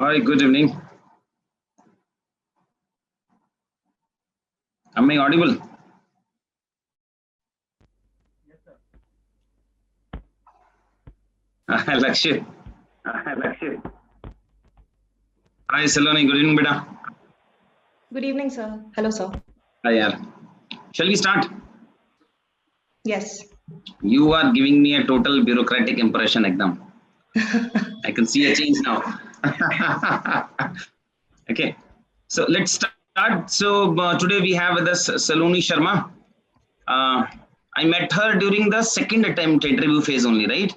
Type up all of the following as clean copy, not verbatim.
Hi, good evening. Am I audible? Yes, sir. Lakshya. Lakshya. Hi, Saloni. Good evening, beta. Good evening, sir. Hello, sir. Hi, yaar. Shall we start? Yes. You are giving me a total bureaucratic impression, Ekdam. I can see a change now. Okay. So let's start. So today we have with us Saloni Sharma. I met her during the second attempt interview phase only, right?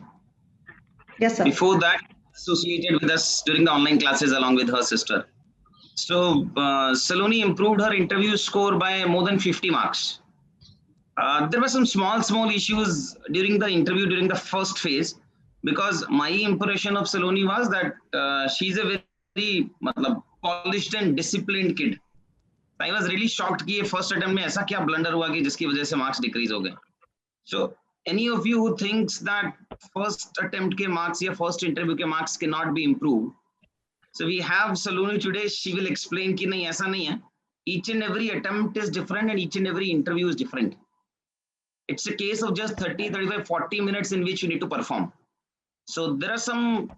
Yes, sir. Before that, associated with us during the online classes along with her sister. So Saloni improved her interview score by more than 50 marks. There were some small issues during the interview during the first phase, because my impression of Saloni was that she's a very polished and disciplined kid. I was really shocked कि ये first attempt में ऐसा क्या blunder हुआ कि जिसकी वजह से marks decrease हो गए. So any of you who thinks that first attempt के marks या first interview के marks cannot be improved, so we have Saloni today. She will explain कि नहीं ऐसा नहीं है. Each and every attempt is different and each and every interview is different. It's a case of just 30, 35, 40 minutes in which you need to perform. So there are some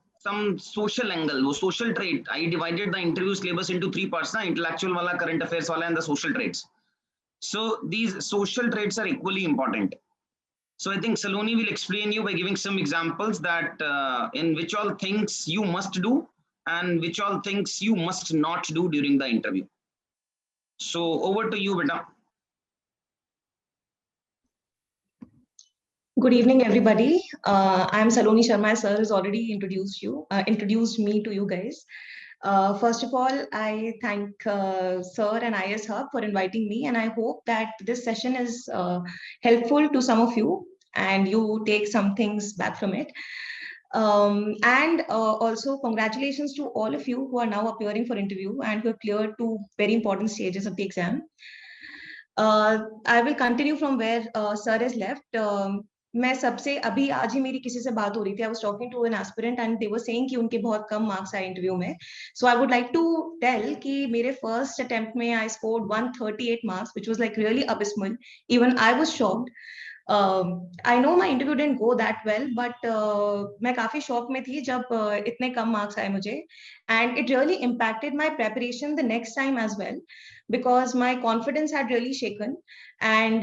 social angle, social trait. I divided the interview syllabus into three parts: intellectual wala, current affairs wala, and the social traits. So these social traits are equally important. So I think Saloni will explain you by giving some examples that in which all things you must do and which all things you must not do during the interview. So over to you, beta. Good evening, everybody. I'm Saloni Sharma. Sir has already introduced me to you guys. First of all, I thank Sir and IS Hub for inviting me, and I hope that this session is helpful to some of you and you take some things back from it. And also congratulations to all of you who are now appearing for interview and who have cleared two very important stages of the exam. I will continue from where Sir has left. मैं सबसे अभी आज ही मेरी किसी से बात हो रही थी. I was talking to an aspirant and they were saying कि उनके बहुत कम मार्क्स आए इंटरव्यू में. So I would like to tell कि मेरे first attempt में I scored 138 marks, which was like really abysmal. Even I was shocked. I know my interview didn't go that well, but मैं काफी shock में थी जब इतने कम मार्क्स आए मुझे, and it really impacted my preparation the next time as well, because my confidence had really shaken. And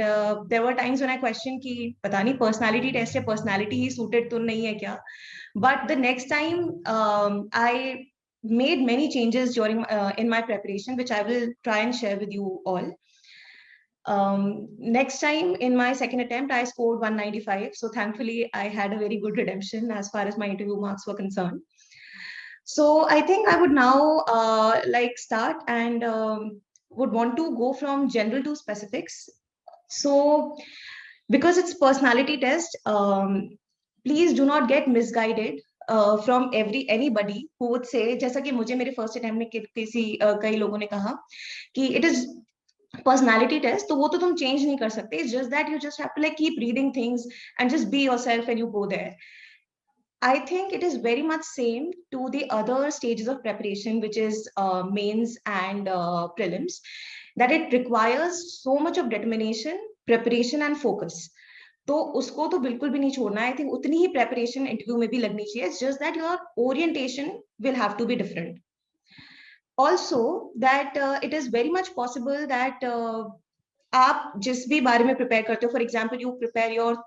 there were times when I questioned कि पता नहीं personality test है, personality ही suited तो नहीं है क्या. But the next time I made many changes during in my preparation, which I will try and share with you all. Next time in my second attempt, I scored 195. So thankfully, I had a very good redemption as far as my interview marks were concerned. So I think I would now start and would want to go from general to specifics. So because it's personality test, please do not get misguided from anybody who would say, जैसा कि मुझे मेरे first attempt में कई लोगों ने कहा कि it is personality test, तो वो तो तुम change नहीं कर सकते. It's just that you just have to like keep reading things and just be yourself and you go there. I think it is very much same to the other stages of preparation, which is mains and prelims, that it requires so much of determination, preparation and focus. तो उसको तो बिल्कुल भी नहीं छोड़ना. I think उतनी ही preparation interview में भी लगनी चाहिए. It's just that your orientation will have to be different. Also, that it is very much possible that आप जिस भी बारे में prepare करते हो, for example, you prepare your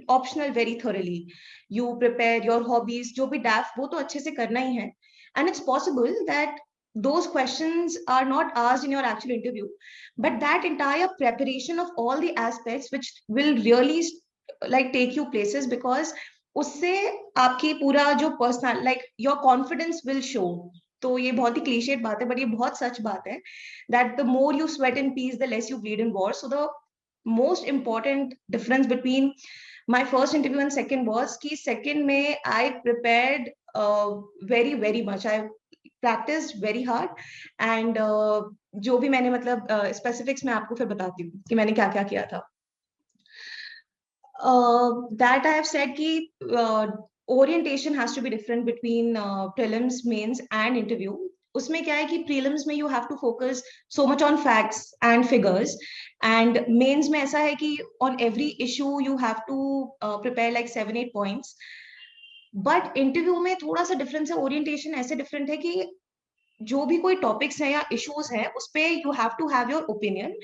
optional very thoroughly, you prepare your hobbies, जो भी DAF वो तो अच्छे से करना ही है, and it's possible that those questions are not asked in your actual interview, but that entire preparation of all the aspects which will really like take you places, because उससे आपकी पूरा जो personal like your confidence will show. तो ये बहुत ही clichéd बात है, but ये बहुत सच बात है that the more you sweat in peace, the less you bleed in war. So the most important difference between my first interview and second was कि second में I prepared very very much. I practiced very hard and जो भी मैंने मतलब specifics मैं आपको फिर बताती हूँ कि मैंने क्या क्या किया था. That I have said कि orientation has to be different between prelims, mains and interview. उसमें क्या है कि प्रीलिम्स में you have to focus so much on facts and figures, and mains में ऐसा है कि on every issue you have to prepare like 7-8 points. But interview में थोड़ा सा डिफरेंस है, ओरिएंटेशन ऐसे डिफरेंट है कि जो भी कोई टॉपिक्स है या इश्यूज है उस पे you have to have your opinion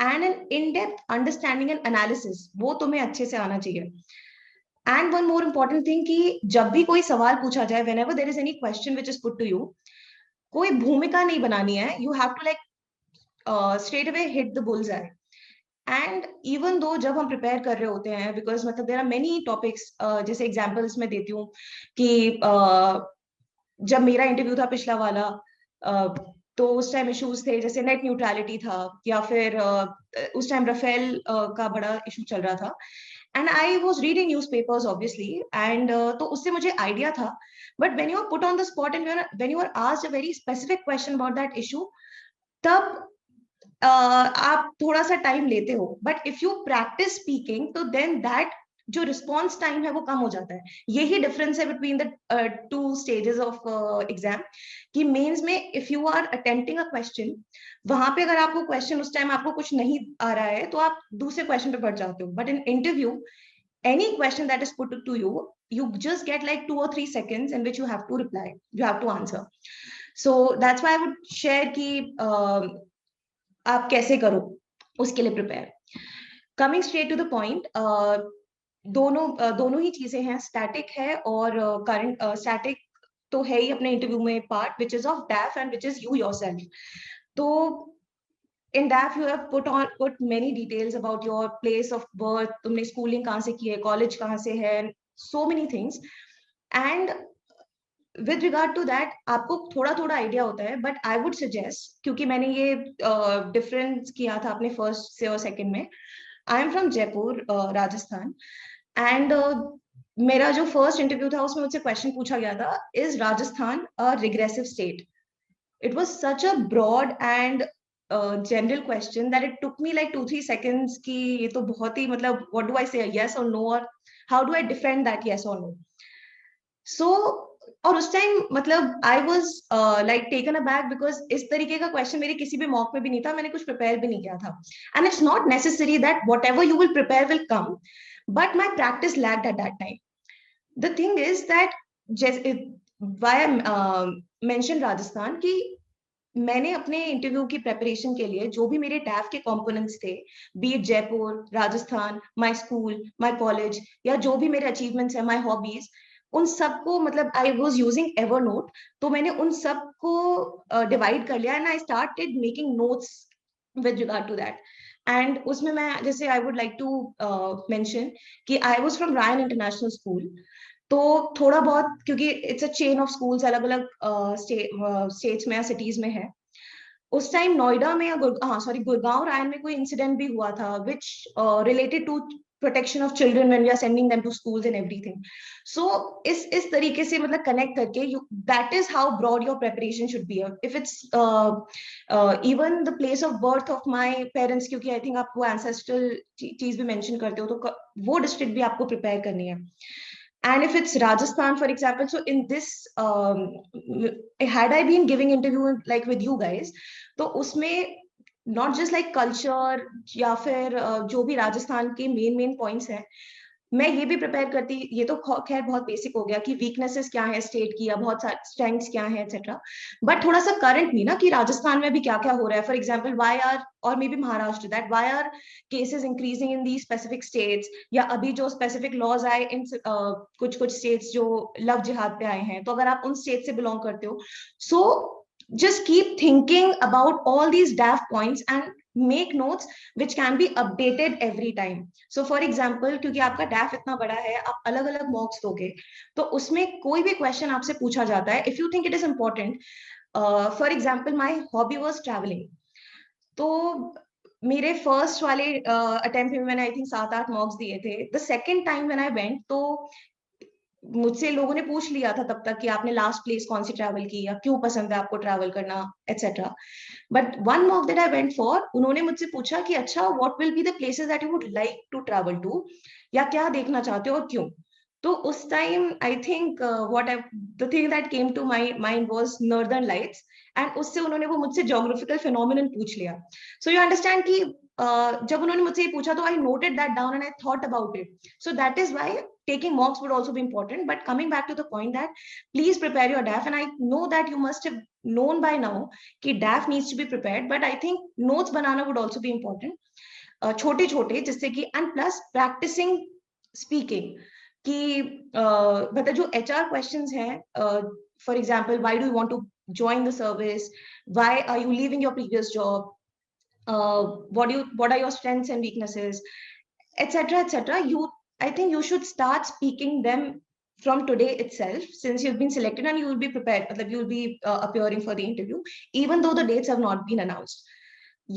and an in depth understanding and analysis, वो तुम्हें अच्छे से आना चाहिए। And one more important thing कि जब भी कोई सवाल पूछा जाए, whenever there is any question which is put to you, कोई भूमिका नहीं बनानी है, you have to like straight away hit the bull's eye. And even though जब हम प्रिपेयर कर रहे होते हैं, बिकॉज मतलब देर आर मेनी टॉपिक्स, जैसे एग्जाम्पल्स मैं देती हूँ कि जब मेरा इंटरव्यू था पिछला वाला, तो उस टाइम इश्यूज थे जैसे नेट न्यूट्रलिटी था, या फिर उस टाइम राफेल का बड़ा इशू चल रहा था, and I was reading newspapers obviously, and तो उससे मुझे आइडिया था। But when you are put on the spot and when you are asked a very specific question about that issue, तब आप थोड़ा सा टाइम लेते हो। But if you practice speaking, तो देन दैट जो रिस्पॉन्स टाइम है वो कम हो जाता है। यही डिफरेंस है between the two stages of exam, कि मेंस में if you are attempting a question, वहां पे अगर आपको क्वेश्चन उस टाइम आपको कुछ नहीं आ रहा है तो आप दूसरे क्वेश्चन पे बढ़ जाते हो। But in interview, any question that is put to you, you just get like 2 or 3 seconds in which you have to reply, you have to answer. So that's why I would share कि आप कैसे करो उसके लिए prepare. Coming straight to the point, दोनों ही चीजें हैं, स्टैटिक है और करंट। स्टैटिक तो है ही अपने इंटरव्यू में part which is of डैफ and which is you yourself. तो in DAF you have put many details about your place of birth, तुमने schooling कहाँ से की है, college कहाँ से है, so many things, and with regard to that आपको थोड़ा थोड़ा आइडिया होता है। बट आई वुड सजेस्ट, क्योंकि मैंने ये डिफरेंस किया था अपने फर्स्ट से और सेकंड में, I am from Jaipur Rajasthan, and मेरा जो फर्स्ट इंटरव्यू था उसमें मुझसे क्वेश्चन पूछा गया था, is Rajasthan a regressive state? It was such a broad and general question that it took me like 2-3 seconds कि ये तो बहुत ही मतलब what do I say, yes or no, or how do I defend that yes or no? So और उस time मतलब I was like taken aback because इस तरीके का क्वेश्चन मेरे किसी भी मॉक में भी नहीं था, मैंने कुछ प्रिपेयर भी नहीं किया था। And it's not necessary that whatever you will prepare will come, but my practice lagged at that time. The thing is that जैसे why I mentioned राजस्थान, कि मैंने अपने इंटरव्यू की प्रेपरेशन के लिए जो भी मेरे डैफ के कंपोनेंट्स थे, B it Jaipur, Rajasthan, my school, my college, या जो भी मेरे अचीवमेंट्स है, माय हॉबीज, उन सबको मतलब आई वाज यूजिंग एवरनोट, तो मैंने उन सबको डिवाइड कर लिया and I started making notes with regard to that. And उसमें मैं जैसे I would like to mention कि I was from Ryan international school, तो थोड़ा बहुत क्योंकि it's a chain of schools, अलग अलग स्टेट्स में या सिटीज में है, उस टाइम नोएडा में या गुड़गांव रायन में कोई इंसिडेंट भी हुआ था which related to protection of children when we are sending them to schools and everything. So इस तरीके से मतलब कनेक्ट करके you, that is how broad your preparation should be. If it's even the place of birth of my parents, क्योंकि I think आप वो ancestral चीज भी मेंशन करते हो, तो वो डिस्ट्रिक्ट भी आपको प्रिपेयर करनी है। And if it's Rajasthan, for example, so in this, had I been giving interview like with you guys, तो उसमें not just like culture या फिर जो भी राजस्थान के मेन पॉइंट्स हैं, मैं ये भी प्रिपेयर करती। ये तो खैर बहुत बेसिक हो गया कि वीकनेसेस क्या है स्टेट की, या बहुत सारे स्ट्रेंथ्स क्या है एक्सेट्रा, बट थोड़ा सा करंट भी ना, कि राजस्थान में भी क्या क्या हो रहा है। फॉर एग्जांपल व्हाई आर, और maybe Maharashtra, that why are cases increasing in the specific states, या अभी जो स्पेसिफिक लॉज आए इन कुछ स्टेट्स जो लव जिहाद पे आए हैं, तो अगर आप उन स्टेट से बिलोंग करते हो, सो just keep thinking about all these DAF points and make notes which can be updated every time. So for example, क्योंकि आपका DAF इतना बड़ा है, आप अलग अलग मॉक्स दोगे, तो उसमें कोई भी क्वेश्चन आपसे पूछा जाता है, if you think it is important, for example my hobby was traveling, तो मेरे फर्स्ट वाले अटेम्प्ट में मैंने आई थिंक 7-8 मॉक्स दिए थे। The second time when I went, तो मुझसे लोगों ने पूछ लिया था तब तक कि आपने लास्ट प्लेस कौन सी ट्रैवल की, या क्यों पसंद है आपको ट्रैवल करना etcetera. But one mock that I went for, उन्होंने मुझसे पूछा कि अच्छा what will be the places that you would like to travel to, या क्या देखना चाहते हो और क्यों। तो उस time I think what I, the thing that came to my mind was northern lights, and उससे उन्होंने वो मुझसे ज्योग्राफिकल फिनोमिनन पूछ लिया. सो यू अंडरस्टैंड कि जब उन्होंने मुझसे ये पूछा तो आई noted that down and I thought about it. So that is why taking mocks would also be important. But coming back to the point that please prepare your DAF, and I know that you must have known by now कि DAF needs to be prepared, but I think notes banana would also be important. छोटे छोटे जिससे कि and plus practicing speaking कि मतलब जो HR questions हैं, for example, why do you want to join the service, why are you leaving your previous job, what are your strengths and weaknesses, etc etc. I think you should start speaking them from today itself, since you've been selected and you will be prepared, मतलब you will be appearing for the interview even though the dates have not been announced.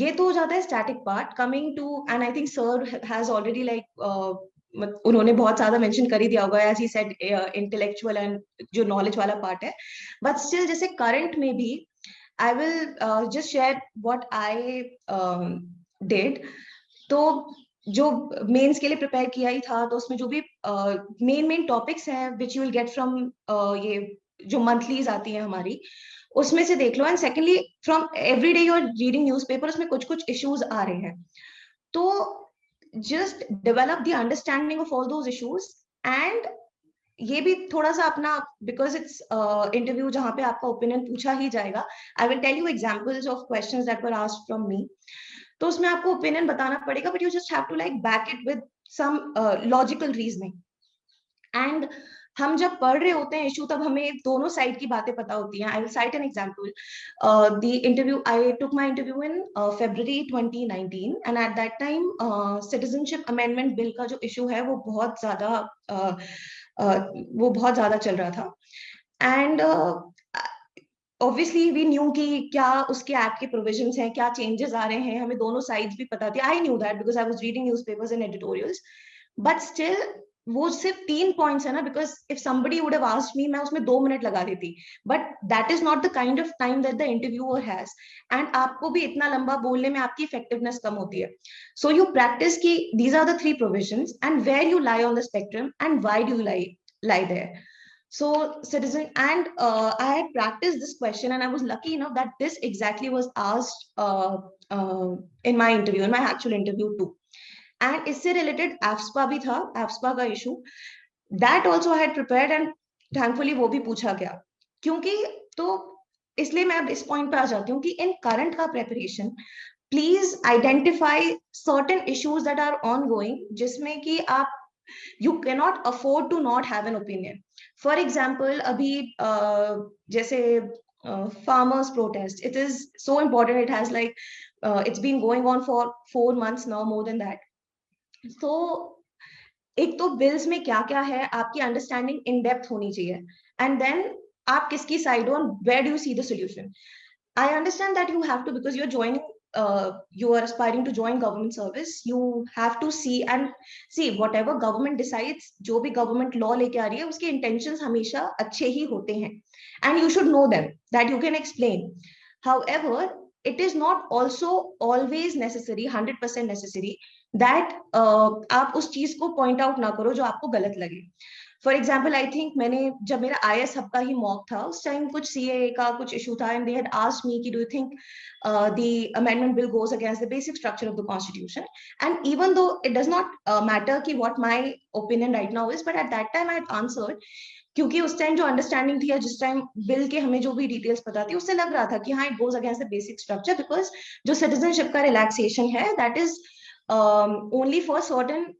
ये तो हो जाता है static part. Coming to, and I think sir has already उन्होंने बहुत ज्यादा mention कर ही दिया होगा, as he said, intellectual and जो knowledge वाला part है. But still जैसे current में भी I will just share what I did. तो जो मेंस के लिए प्रिपेयर किया ही था, तो उसमें जो भी मेन टॉपिक्स हैं which you will get from ये जो मंथलीज आती हैं हमारी, उसमें से देख लो. And secondly, from every day you are reading newspaper, उसमें कुछ कुछ इश्यूज आ रहे हैं, तो just develop the understanding of all those issues. And ये भी थोड़ा सा अपना, बिकॉज इट्स इंटरव्यू जहाँ पे आपका ओपिनियन पूछा ही जाएगा, I will tell you examples of questions that were asked from me. तो उसमें आपको ओपिनियन बताना पड़ेगा, but you just have to like back it with some logical reasoning. And हम जब पढ़ रहे होते हैं इशू, तब हमें दोनों साइड की बातें पता होती हैं. I will site an example. The interview, I took my interview in February 2019, and at that time citizenship amendment bill का जो इशू है वो बहुत ज्यादा चल रहा था. एंड ऑब्वियसली वी न्यू कि क्या उसके एक्ट के प्रोविजंस हैं, क्या चेंजेस आ रहे हैं, हमें दोनों साइड्स भी पता थी. I knew that because I was reading newspapers and editorials. But still वो सिर्फ 3 पॉइंट्स है ना, because if somebody would have asked me, मैं उसमें 2 मिनट लगा देती. But that is not the kind of time that the interviewer has. And आपको भी इतना लंबा बोलने में आपकी इफेक्टिवनेस कम होती है. सो यू प्रैक्टिस की these are the 3 provisions and where you lie on the spectrum and why do you lie there. So citizen, and I had practiced this question, and I was lucky enough that this exactly was asked in my interview, in my actual interview too. And इससे related AFSPA भी था, AFSPA का issue, that also I had prepared, and thankfully वो भी पूछा गया. क्योंकि तो इसलिए मैं अब इस point पे आ जाती हूँ कि in current का preparation, please identify certain issues that are ongoing, जिसमें कि आप you cannot afford to not have an opinion. For example, अभी जैसे farmers protest, it is so important. It has it's been going on for 4 months now, more than that. So एक तो bills में क्या क्या है, आपकी understanding in depth होनी चाहिए, and then आप किसकी side हो and where do you see the solution. I understand that you have to, because you're joining, you are aspiring to join government service, you have to see whatever government decides, जो भी government law लेके आ रही है, उसके intentions हमेशा अच्छे ही होते हैं, and you should know them, that you can explain. However, it is not also always necessary, 100% necessary, that आप उस चीज को point out ना करो जो आपको गलत लगे. फॉर एग्जाम्पल, आई थिंक मैंने जब मेरा IAS हब का ही मॉक था, उस टाइम कुछ CAA का कुछ इशू था, and they had asked me कि do you think the amendment bill goes against the basic structure of the constitution. And even though it does not matter कि what my opinion right now is, but at that time I had answered, क्योंकि उस time जो understanding थी, या जिस time bill के हमें जो भी डिटेल्स पता थी, उससे लग रहा था कि हाँ, it goes against the basic structure, because जो सिटीजनशिप का रिलैक्सेशन है, that is only for certain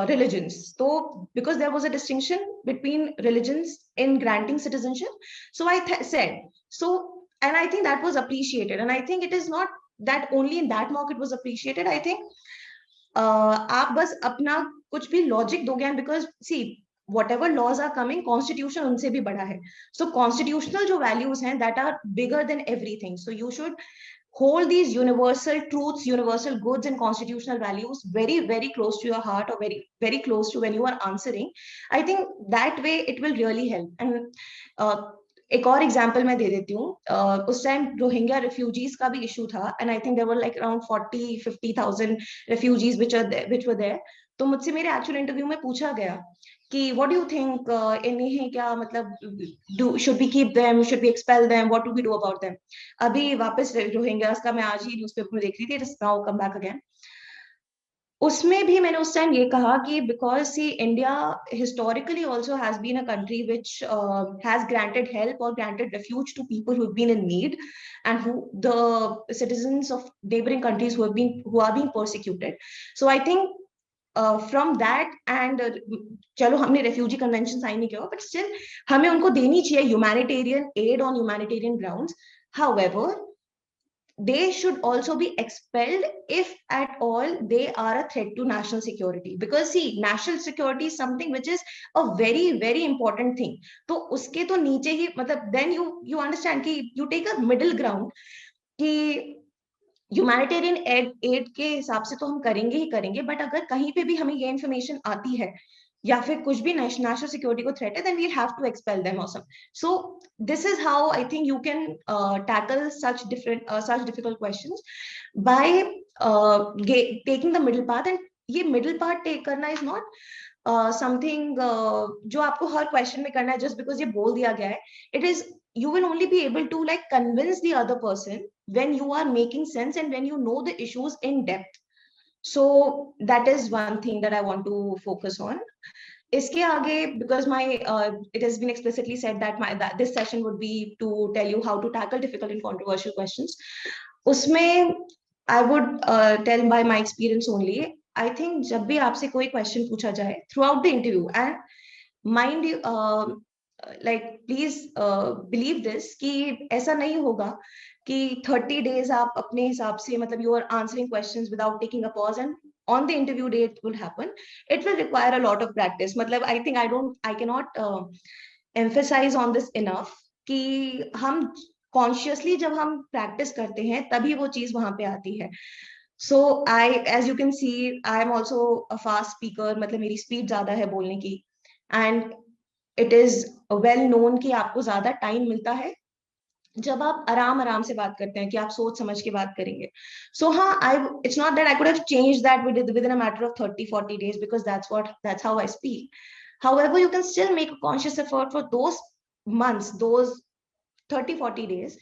religions. So because there was a distinction between religions in granting citizenship, so I said so, and I think that was appreciated, and I think it is not that only in that mock it was appreciated. I think आप बस अपना कुछ भी logic दोगे, and because see whatever laws are coming, constitution उनसे भी बड़ा है, so constitutional जो values हैं, that are bigger than everything. So you should hold these universal truths, universal goods and constitutional values very, very close to your heart, or very, very close to when you are answering. I think that way it will really help. And एक और example मैं दे देती हूँ. उस time Rohingya refugees का भी issue था, and I think there were like around 40-50,000 refugees which were there. तो मुझसे मेरे एक्चुअल इंटरव्यू में पूछा गया कि व्हाट डू यू थिंक, इन्हें क्या मतलब, do should we keep them, should we expel them, what do we do about them. अभी वापस रोहिंग्यास का मैं आज ही न्यूज़पेपर में देख रही थी, it is now come back again. उसमें भी मैंने उस टाइम ये कहा कि because see India historically also has been a country which has granted help और granted refuge to people who've been in need, and who the citizens of neighboring countries who are being persecuted. So I think from that and, चलो हमने refugee convention sign नहीं किया, but still हमें उनको देनी चाहिए humanitarian add on humanitarian grounds. However, they should also be expelled if at all they are a threat to national security, because see, national security is something which is a very very important thing. तो उसके तो नीचे ही मतलब then you understand कि you take a middle ground कि humanitarian add के हिसाब से तो हम करेंगे ही करेंगे, बट अगर कहीं पे भी हमें ये इन्फॉर्मेशन आती है या फिर कुछ भी नेशनल सिक्योरिटी को थ्रेट है, then we have to expel them also. So this is how I think you can tackle such difficult questions by taking the middle path. And ये मिडिल पाथ टेक करना is not something जो आपको हर question में करना है just because ये बोल दिया गया है. It is, you will only be able to like convince the other person when you are making sense and when you know the issues in depth. So that is one thing that I want to focus on. इसके आगे, because my it has been explicitly said that this session would be to tell you how to tackle difficult and controversial questions. उसमें I would tell by my experience only. I think जब भी आपसे कोई question पूछा जाए throughout the interview, and mind you, like please believe this कि ऐसा नहीं होगा कि 30 days आप अपने हिसाब से मतलब you are answering questions without taking a pause and on the interview day it will happen. It will require a lot of practice. मतलब I cannot emphasize on this enough कि हम consciously जब हम practice करते हैं तभी वो चीज वहां पे आती है. So as you can see, I am also a fast speaker. मतलब मेरी speed ज्यादा है बोलने की, and it is well known कि आपको ज्यादा टाइम मिलता है जब आप आराम आराम से बात करते हैं, कि आप सोच समझ के बात करेंगे. सो हाँ, it's not that I could have changed that with in a matter of 30-40 days because that's how I speak. However, you can still make a conscious effort for those months, those 30-40 days,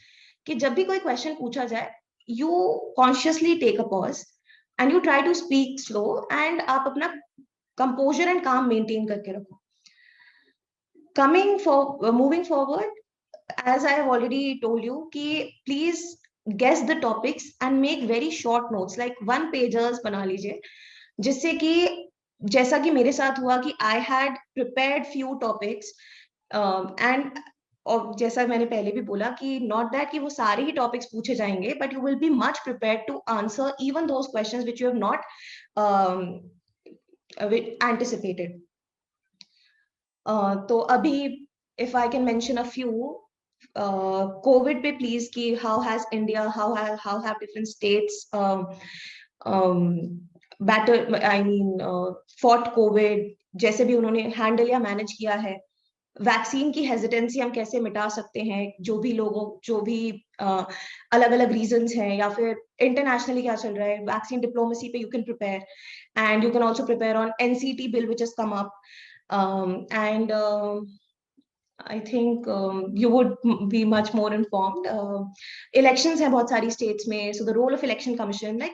कि जब भी कोई question पूछा जाए, you consciously take a pause and you try to speak slow and आप अपना composure and calm maintain करके रखो. Moving forward, as I have already told you, कि please guess the topics and make very short notes, like 1-pagers बना लीजिए, जिससे कि जैसा कि मेरे साथ हुआ कि I had prepared few topics, and और जैसा मैंने पहले भी बोला कि not that कि वो सारे ही topics पूछे जाएंगे, but you will be much prepared to answer even those questions which you have not anticipated. तो अभी if I can mention a few, COVID पे please कि how has India, how have different states fought COVID, जैसे भी उन्होंने handle या manage किया है. वैक्सीन की हेजिटेंसी हम कैसे मिटा सकते हैं, जो भी अलग अलग रीजंस हैं, या फिर इंटरनेशनली क्या चल रहा है, वैक्सीन डिप्लोमेसी पे you can prepare, and you can also prepare on NCT bill which has come up. And I think you would be much more informed. Elections हैं बहुत सारी states में, so the role of election commission, like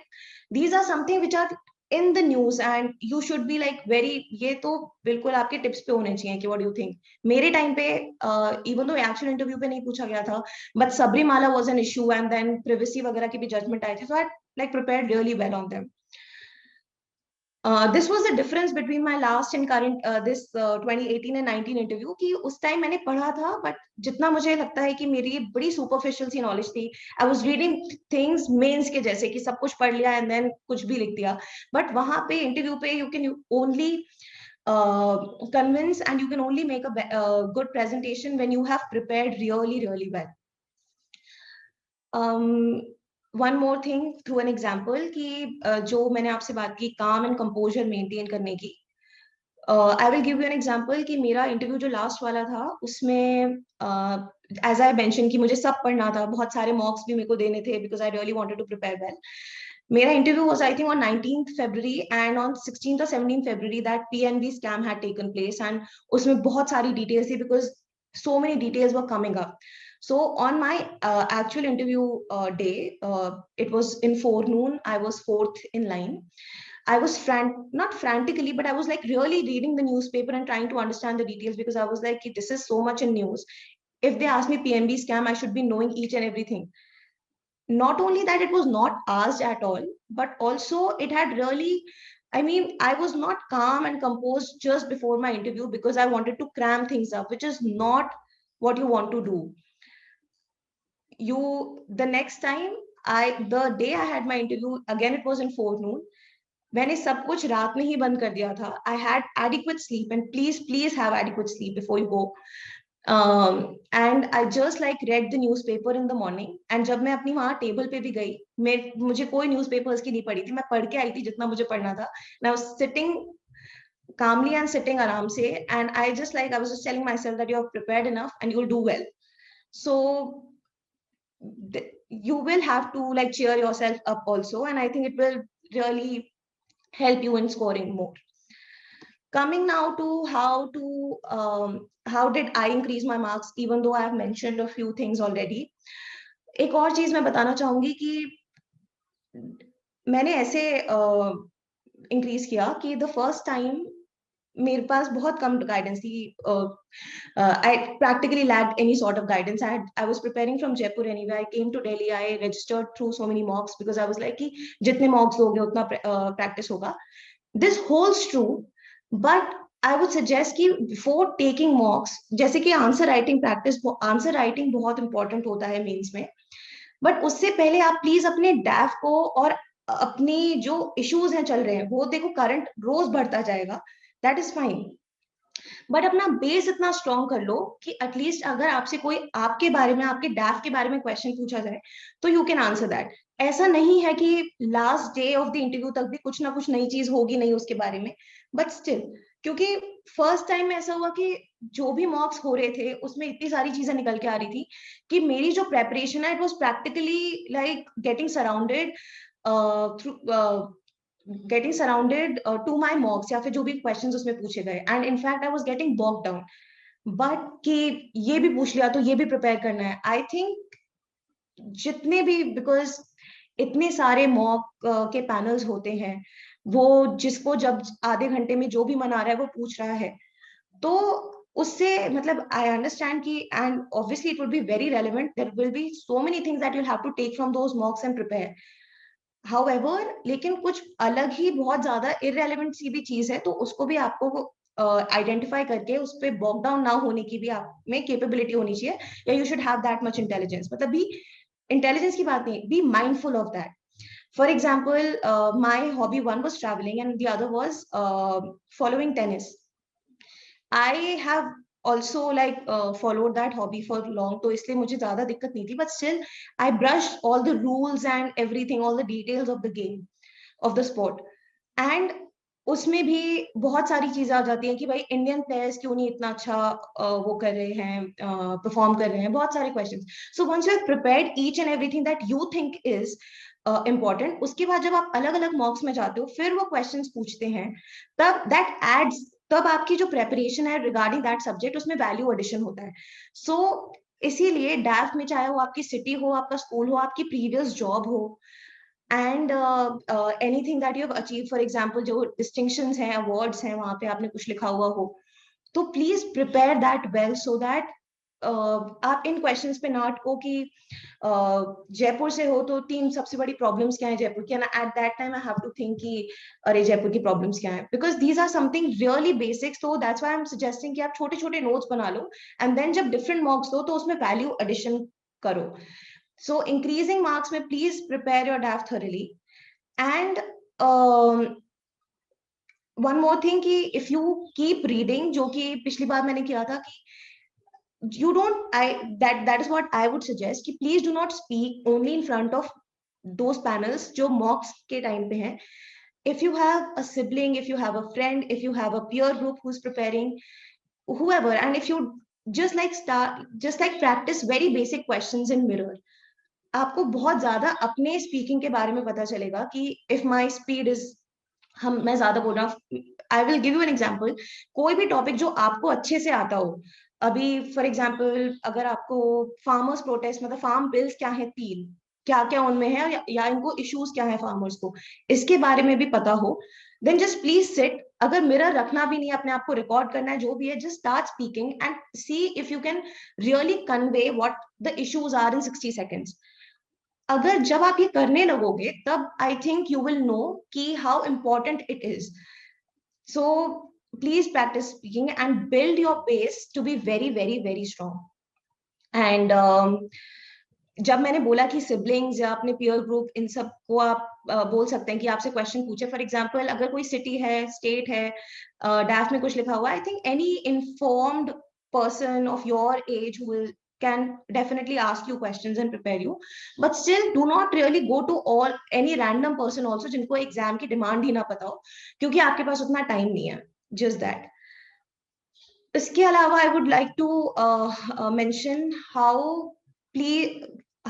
these are something which are in the news and you should be like very, ये तो बिल्कुल आपके tips पे होने चाहिए कि what do you think. मेरे time पे even though actual interview पे नहीं पूछा गया था, but Sabrimala was an issue and then privacy वगैरह की भी judgment आई थी, so I like prepared really well on them. This was the difference between my last and current this 2018 and 19 interview, कि उस टाइम मैंने पढ़ा था, but जितना मुझे लगता है कि मेरी बड़ी superficial सी knowledge थी. I was reading things mains के जैसे कि सब कुछ पढ़ लिया and then कुछ भी लिख दिया. But वहाँ पे interview पे you can only convince and you can only make a good presentation when you have prepared really really well. One more thing through an example कि जो मैंने आपसे बात की calm and composure maintain करने की. I will give you an example कि मेरा interview जो last वाला था उसमें as I mentioned कि मुझे सब पढ़ना था, बहुत सारे mocks भी मेरे को देने थे because I really wanted to prepare well. मेरा interview was I think on 19th February and on 16th or 17th February that PNB scam had taken place and उसमें बहुत सारी details थी because so many details were coming up. So on my actual interview day, it was in forenoon. I was fourth in line. I was not frantically, but I was like really reading the newspaper and trying to understand the details because I was like, this is so much in news. If they ask me PNB scam, I should be knowing each and everything. Not only that, it was not asked at all, but also it had really, I mean, I was not calm and composed just before my interview because I wanted to cram things up, which is not what you want to do. The next time, the day I had my interview, again, it was in forenoon. मैंने सब कुछ रात में ही बंद कर दिया था. I had adequate sleep, and please have adequate sleep before you go. And I just like read the newspaper in the morning. And जब मैं अपनी वहाँ टेबल पे भी गई, मुझे कोई न्यूज़पेपर्स की नहीं पड़ी थी, मैं पढ़ के आई थी जितना मुझे पढ़ना था. And I was sitting calmly and sitting आराम से, and I was just telling myself that you are prepared enough and you'll do well. So you will have to like cheer yourself up also, and I think it will really help you in scoring more. Coming now to how did I increase my marks, even though I have mentioned a few things already. एक और चीज मैं बताना चाहूंगी कि मैंने ऐसे increase किया कि द फर्स्ट टाइम मेरे पास बहुत कम गाइडेंस थी. I practically lacked any sort of guidance. I was preparing from Jaipur anyway. I came to Delhi. I registered through so many mocks because I was like कि जितने mocks लोगे उतना practice होगा. This holds true, but I would suggest कि before taking mocks, जैसे कि answer writing practice, answer writing बहुत important होता है मेंस में, बट उससे पहले आप प्लीज अपने डैफ को और अपनी जो इश्यूज हैं चल रहे हैं वो देखो, करंट रोज बढ़ता जाएगा, दैट इज फाइन, बट अपना बेस इतना स्ट्रॉन्ग कर लो कि एटलीस्ट अगर आपसे कोई आपके बारे में, आपके डैफ के बारे में क्वेश्चन पूछा जाए तो यू कैन आंसर दैट. ऐसा नहीं है कि last day of the interview तक भी कुछ ना कुछ नई चीज होगी नहीं उसके बारे में, बट स्टिल, क्योंकि फर्स्ट टाइम में ऐसा हुआ कि जो भी मॉक्स हो रहे थे उसमें इतनी सारी चीजें निकल के आ रही थी कि मेरी जो प्रेपरेशन है it was practically like getting surrounded to my mocks या फिर जो भी क्वेश्चंस उसमें पूछे गए, and in fact I was getting bog down. But कि ये भी पूछ लिया तो ये भी प्रिपेयर करना है. आई थिंक जितने भी, बिकॉज इतने सारे मॉक के पैनल्स होते हैं, वो जिसको जब आधे घंटे में जो भी मन आ रहा है वो पूछ रहा है, तो उससे मतलब आई अंडरस्टैंड कि, and obviously it will be very relevant, there will be so many things that you have to take from those mocks and prepare. However, लेकिन कुछ अलग ही बहुत ज्यादा इररेलेवेंट सी भी चीज है, तो उसको भी आपको आइडेंटिफाई करके उस पर बॉक डाउन ना होने की भी आप में कैपेबिलिटी होनी चाहिए, या you should have that much intelligence. मतलब भी इंटेलिजेंस की बात नहीं, be mindful of that. For example, my hobby one was traveling and the other was following tennis. I have also like followed that hobby for long, तो इसलिए मुझे ज़्यादा दिक्कत नहीं थी, but still I brushed all the rules and everything, all the details of the game, of the sport, and उसमें भी बहुत सारी चीजें आ जाती हैं कि भाई इंडियन प्लेयर्स क्यों नहीं इतना अच्छा वो कर रहे हैं, परफॉर्म कर रहे हैं, बहुत सारे questions. So once you have prepared each and everything that you think is important, उसके बाद जब आप अलग अलग मॉक्स में जाते हो फिर वो क्वेश्चंस पूछते हैं, तब आपकी जो प्रेपरेशन है रिगार्डिंग दैट सब्जेक्ट उसमें वैल्यू एडिशन होता है. सो इसीलिए डैफ में, चाहे वो आपकी सिटी हो, आपका स्कूल हो, आपकी प्रीवियस जॉब हो, and anything that you have achieved, for example जो distinctions हैं, awards हैं, वहां पे आपने कुछ लिखा हुआ हो, तो please prepare that well so that आप इन क्वेश्चंस पे ना अटको कि जयपुर से हो तो 3 सबसे बड़ी प्रॉब्लम्स क्या है जयपुर की, and at that time I have to think कि अरे जयपुर की प्रॉब्लम्स क्या है, because these are something really basics. तो that's why I am suggesting कि आप छोटे छोटे नोट्स बना लो, एंड देन जब डिफरेंट मॉक्स दो तो उसमें वैल्यू एडिशन करो. So increasing marks में please prepare your DAF thoroughly. And one more thing कि if you keep reading, जो कि पिछली बार मैंने किया था कि you don't, that is what I would suggest कि please do not speak only in front of those panels जो mocks के time पे हैं. If you have a sibling, if you have a friend, if you have a peer group who's preparing, whoever, and if you just like practice very basic questions in mirror. आपको बहुत ज्यादा अपने speaking के बारे में पता चलेगा कि इफ माई स्पीड इज, मैं ज्यादा बोल रहा हूँ, I will give you an example. कोई भी टॉपिक जो आपको अच्छे से आता हो, अभी फॉर एग्जाम्पल अगर आपको फार्मर्स प्रोटेस्ट, मतलब फार्म बिल्स क्या है, 3 क्या क्या उनमें है, या इनको इश्यूज क्या है फार्मर्स को, इसके बारे में भी पता हो, देन जस्ट प्लीज सिट। अगर मिरर रखना भी नहीं है, अपने आप को रिकॉर्ड करना है, जो भी है, just start speaking and see if you can really convey what the issues are in 60 seconds। अगर जब आप ये करने लगोगे, तब I think you will know कि how important it is. So please practice speaking and build your base to be very very very strong. And जब मैंने बोला कि सिबलिंग्स या अपने पीयर ग्रुप, इन सब को आप बोल सकते हैं कि आपसे क्वेश्चन पूछे, फॉर एग्जांपल अगर कोई सिटी है, स्टेट है, डैफ में कुछ लिखा हुआ, I think any informed person of your age who will can definitely ask you questions and prepare you, but still do not really go to all any random person also जिनको exam की demand ही ना पता हो, क्योंकि आपके पास उतना time नहीं है। just that। इसके अलावा I would like to mention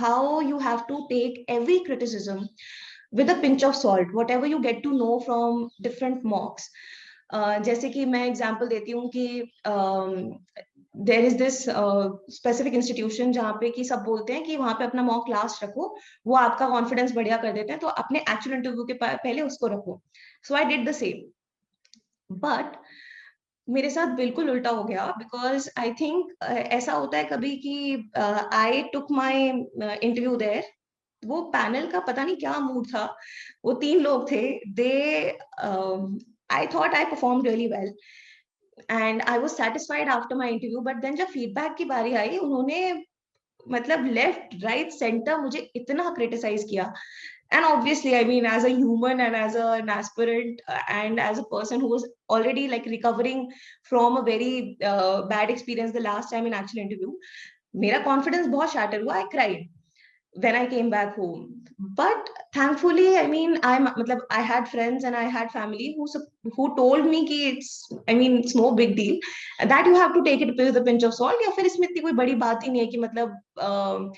how you have to take every criticism with a pinch of salt, whatever you get to know from different mocks। जैसे कि मैं एग्जांपल देती हूँ कि there is this specific institution जहाँ पे कि सब बोलते हैं कि वहां पे अपना मॉक क्लास रखो, वो आपका कॉन्फिडेंस बढ़िया कर देते हैं, तो अपने एक्चुअल इंटरव्यू के पहले उसको रखो। So I did the same, but मेरे साथ बिल्कुल उल्टा हो गया, बिकॉज आई थिंक ऐसा होता है कभी कि आई टुक माई इंटरव्यू देयर, वो पैनल का पता नहीं क्या मूड था, वो 3 लोग थे, they I thought I perform really well and I was satisfied after my interview, but then जब फीडबैक की बारी आई, उन्होंने मतलब लेफ्ट राइट सेंटर मुझे इतना क्रिटिसाइज किया। And obviously, I mean, as a human and as an aspirant and as a person who was already like recovering from a very bad experience the last time in actual interview, मेरा confidence बहुत shatter हुआ, I cried when I came back home. But thankfully, I mean, I had friends and I had family who told me कि it's no big deal, that you have to take it with a pinch of salt, या फिर इसमें इतनी कोई बड़ी बात ही नहीं है कि मतलब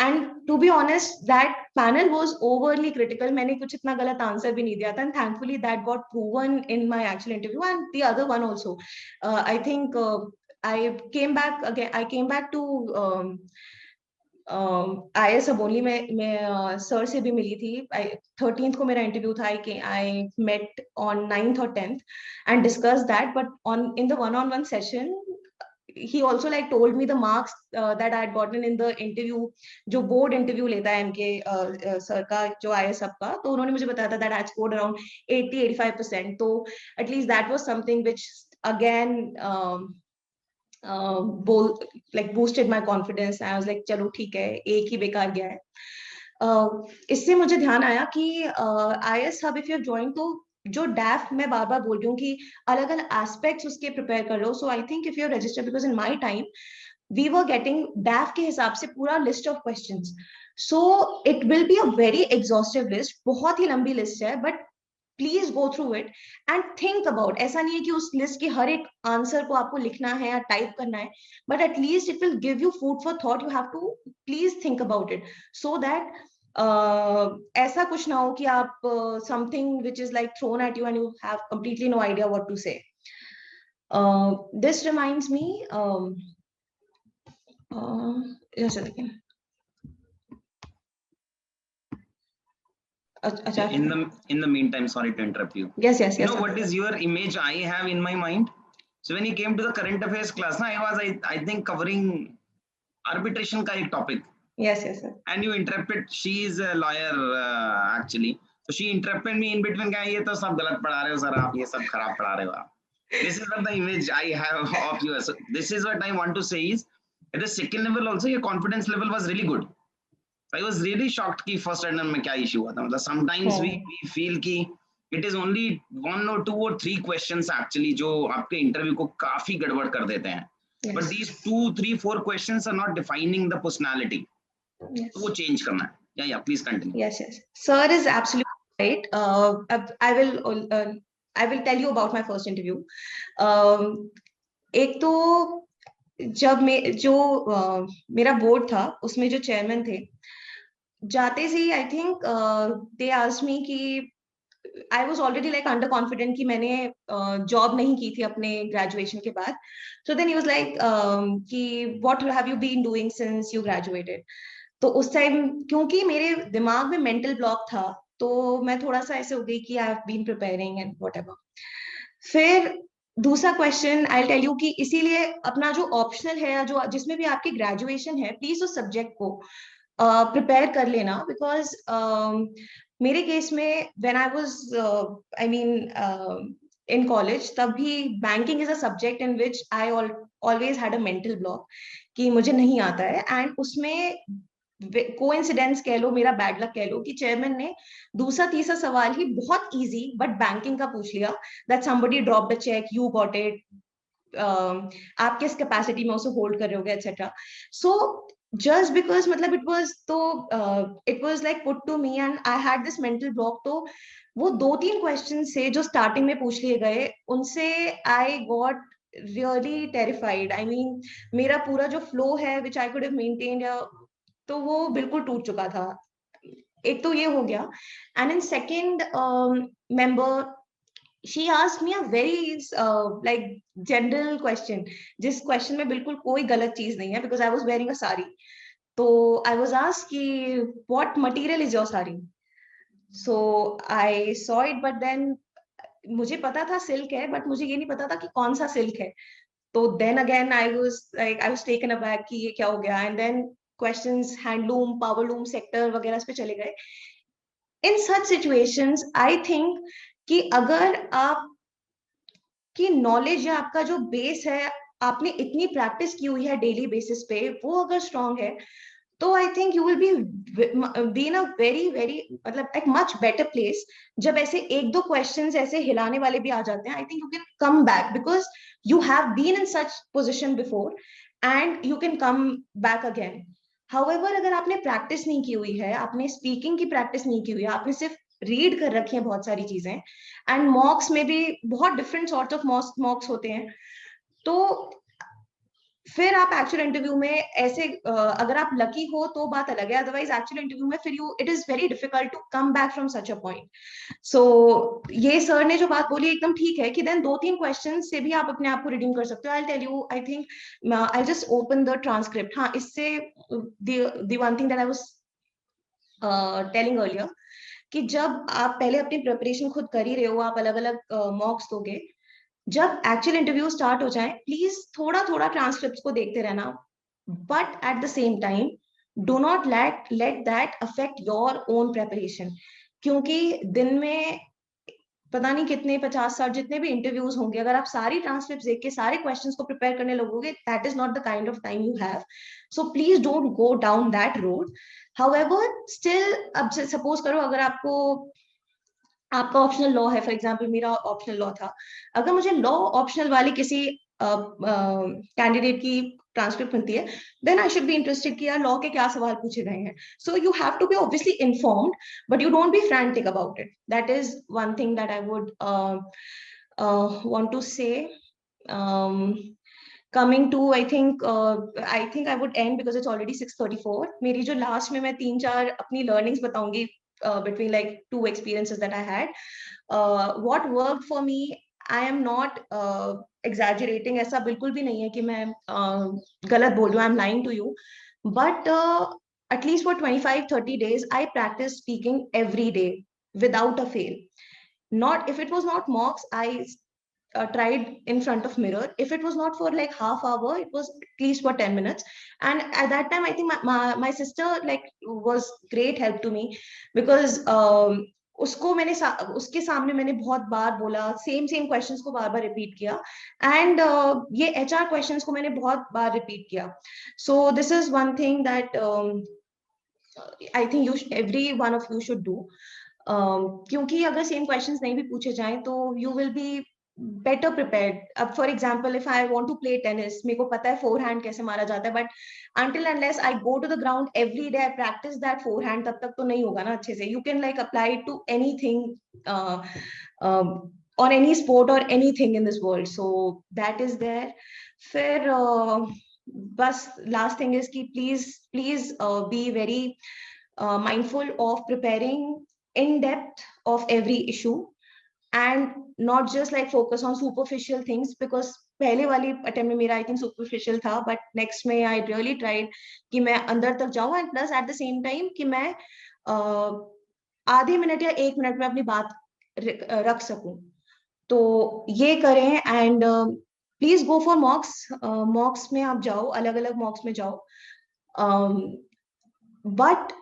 and to be honest, that panel was overly critical। मैंने कुछ इतना गलत आंसर भी नहीं दिया था, and thankfully that got proven in my actual interview and the other one also। I think I came back again, I came back to IS Aboli मैं sir से भी मिली थी। 13th को मेरा इंटरव्यू था, I met on 9th or 10th and discussed that, but in the one-on-one session he also like told me the marks that I had gotten in the interview, जो board interview लेता है MK sir का, जो IS सब का, तो उन्होंने मुझे बताया था that I had scored around 80-85%, तो at least that was something which again boosted my confidence। I was like चलो ठीक है, एक ही बेकार गया है। इससे मुझे ध्यान आया कि IS hub if you join, तो जो डैफ मैं बार बार बोल रही हूँ कि अलग अलग एस्पेक्ट्स उसके प्रिपेयर कर लो। So I think if you register, because in my time we were getting DAF के हिसाब से पूरा list of questions, so it will be a very exhaustive list, बहुत ही लंबी लिस्ट है, but please go through it and think about. ऐसा नहीं है कि उस लिस्ट के हर एक आंसर को आपको लिखना है या टाइप करना है, but at least it will give you food for thought. You have to please think about it, so that ऐसा कुछ ना हो कि आप something which is like thrown at you and you have completely no idea what to say. This reminds me, just a second. In the meantime, sorry to interrupt you. Yes. You know what is your image I have in my mind? So when you came to the current affairs class, I think covering arbitration ka ek topic. Yes, sir. And you interrupted. She is a lawyer actually. So she interrupted me in between. Kya ye to sab galat padha rahe ho sir, aap ye sab kharab padha rahe ho aap. This is not the image I have of you. So this is what I want to say is, at the second level also your confidence level was really good. I was really shocked कि first attempt में क्या issue हुआ था। मतलब sometimes we feel कि it is only 1 or 2 or 3 questions actually जो आपके interview को काफी गड़बड़ कर देते हैं। Yes. But these 2, 3, 4 questions are not defining the personality. Yes. तो वो change करना है। Yeah, please continue. Yes. Sir is absolutely right. I will tell you about my first interview. एक तो जब मेरा बोर्ड था, उसमें जो चेयरमैन थे, जाते से ही I think they asked me कि I was already like under confident कि मैंने जॉब नहीं की थी अपने ग्रेजुएशन के बाद. So then he was like कि what have you been doing since you graduated. तो उस टाइम क्योंकि मेरे दिमाग में मेंटल ब्लॉक था, तो मैं थोड़ा सा ऐसे हो गई कि I have been preparing and whatever. फिर दूसरा क्वेश्चन आई टेल यू कि इसीलिए अपना जो ऑप्शनल है या जो जिसमें भी आपकी ग्रेजुएशन है, प्लीज उस सब्जेक्ट को प्रिपेयर कर लेना. बिकॉज मेरे केस में when I was I mean in college, तब भी banking is a subject in which I always had a mental block कि मुझे नहीं आता है. एंड उसमें कोइंसिडेंस कह लो, मेरा बैड लक कह लो कि चेयरमैन ने दूसरा तीसरा सवाल ही बहुत इजी बट बैंकिंग का पूछ लिया. That somebody dropped a cheque, you got it, आप किस कैपेसिटी में उसे होल्ड कर रहे होगे एटसेट्रा. सो just because मतलब it was तो it was like put to me and I had this mental block. तो वो 2-3 क्वेश्चन से जो स्टार्टिंग में पूछ लिए गए, उनसे I got really terrified. I mean मेरा पूरा जो फ्लो है विच आई कुड हैव मेंटेन्ड, तो वो बिल्कुल टूट चुका था. एक तो ये हो गया. And in second member, she asked me a very like general question, जिस क्वेश्चन में बिल्कुल कोई गलत चीज नहीं है, because I was wearing a sari. तो I was asked कि what material is your sari? So I saw it, but then मुझे पता था सिल्क है, बट मुझे ये नहीं पता था कि कौन सा सिल्क है. तो then again I was taken aback कि ये क्या हो गया. And then questions handloom, powerloom sector वगैरह इस पे चले गए. इन सच सिचुएशंस आई थिंक कि अगर आप की नॉलेज या आपका जो बेस है, आपने इतनी प्रैक्टिस की हुई है डेली बेसिस पे, वो अगर स्ट्रांग है, तो आई think you will be in a very very मतलब एक मच बेटर प्लेस. जब ऐसे एक दो क्वेश्चंस ऐसे हिलाने वाले भी आ जाते हैं, I think you can come back because you have been in such position before and you can come back again. However अगर आपने प्रैक्टिस नहीं की हुई है, आपने स्पीकिंग की प्रैक्टिस नहीं की हुई है, आपने सिर्फ रीड कर रखी है बहुत सारी चीजें, एंड मॉक्स में भी बहुत डिफरेंट सॉर्ट ऑफ मॉक्स होते हैं, तो फिर आप एक्चुअल इंटरव्यू में ऐसे अगर आप लकी हो तो बात अलग है. अदरवाइज एक्चुअल इंटरव्यू में फिर you it is very difficult to come back from such a point. So ये सर ने जो बात बोली एकदम ठीक है कि देन 2-3 क्वेश्चन से भी आप अपने आप को रिडीम कर सकते हो. I tell you, I think I just open the transcript. हाँ, इससे the one thing that I was telling earlier कि जब आप पहले अपनी प्रिपरेशन खुद कर ही रहे हो, आप अलग अलग मॉक्स दोगे, जब एक्चुअल इंटरव्यू स्टार्ट हो जाए, प्लीज थोड़ा थोड़ा ट्रांसक्रिप्ट को देखते रहना. But at the same time do not let that affect your own preparation. क्योंकि दिन में पता नहीं कितने 50-60 जितने भी इंटरव्यूज होंगे, अगर आप सारी ट्रांसक्रिप्ट देख के सारे क्वेश्चंस को प्रिपेयर करने लगोगे, that is not the kind of time you have. So please don't go down that road. However still, अब सपोज करो अगर आपका ऑप्शनल लॉ है, फॉर एग्जांपल मेरा ऑप्शनल लॉ था, अगर मुझे लॉ ऑप्शनल वाली किसी कैंडिडेट की ट्रांसक्रिप्ट मिलती है, then I should be interested कि यार लॉ के क्या सवाल पूछे गए हैं. So you have to be obviously informed, but you don't be frantic about it. That is one thing that I would want to say. coming to I think I would end because it's already 6:34. मेरी जो last में मैं 3-4 अपनी learnings बताऊंगी between like 2 experiences that I had. What worked for me, I am not exaggerating. ऐसा बिल्कुल भी नहीं है कि मैं गलत बोल रही हूँ, I'm lying to you. But at least for 25-30 days, I practiced speaking every day without a fail. Not if it was not mocks, I tried in front of mirror. If it was not for like half hour, it was at least for 10 minutes. And at that time I think my sister like was great help to me because उसको मैंने उसके सामने मैंने बहुत बार बोला, same questions को बार बार repeat किया, and ये एचआर क्वेश्चंस को मैंने बहुत बार रिपीट किया. सो this is one thing that I think you every one of you should do. क्योंकि अगर सेम क्वेश्चंस नहीं भी पूछे जाएं तो you will be better prepared. अब for example, if I want to play tennis, मेरे को पता है forehand कैसे मारा जाता है, but until unless I go to the ground every day, I practice that forehand, तब तक तो नहीं होगा ना अच्छे से. You can like apply it to anything or any sport or anything in this world. So that is there. फिर बस last thing is कि please be very mindful of preparing in depth of every issue and not just like focus on superficial things, because पहले वाली attempt में मेरा I think superficial था, but next में I really tried कि मैं अंदर तक जाऊं, and plus at the same time कि मैं आधे मिनट या 1 मिनट में अपनी बात रख सकूं. तो ये करें. And please go for मॉक्स. मॉक्स में आप जाओ, अलग अलग मॉक्स में जाओ, बट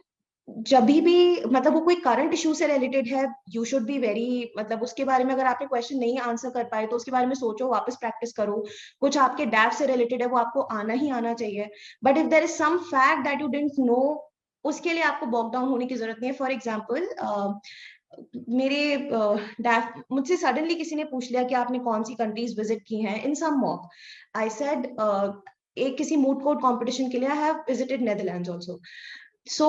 जब भी मतलब वो कोई करंट इशू से रिलेटेड है, यू शुड बी वेरी, मतलब उसके बारे में अगर आपने क्वेश्चन नहीं आंसर कर पाए तो उसके बारे में सोचो, वापस प्रैक्टिस करो. कुछ आपके डैफ से रिलेटेड है वो आपको आना ही आना चाहिए. But if there is some fact that you didn't know, उसके लिए आपको बॉक डाउन होने की जरूरत नहीं है. फॉर एग्जाम्पल, मेरे डैफ मुझसे सडनली किसी ने पूछ लिया कि आपने कौन सी कंट्रीज विजिट की हैं इन सम मॉक. आई सेड एक किसी मूड कोर्ट कॉम्पिटिशन के लिए I have visited Netherlands also. So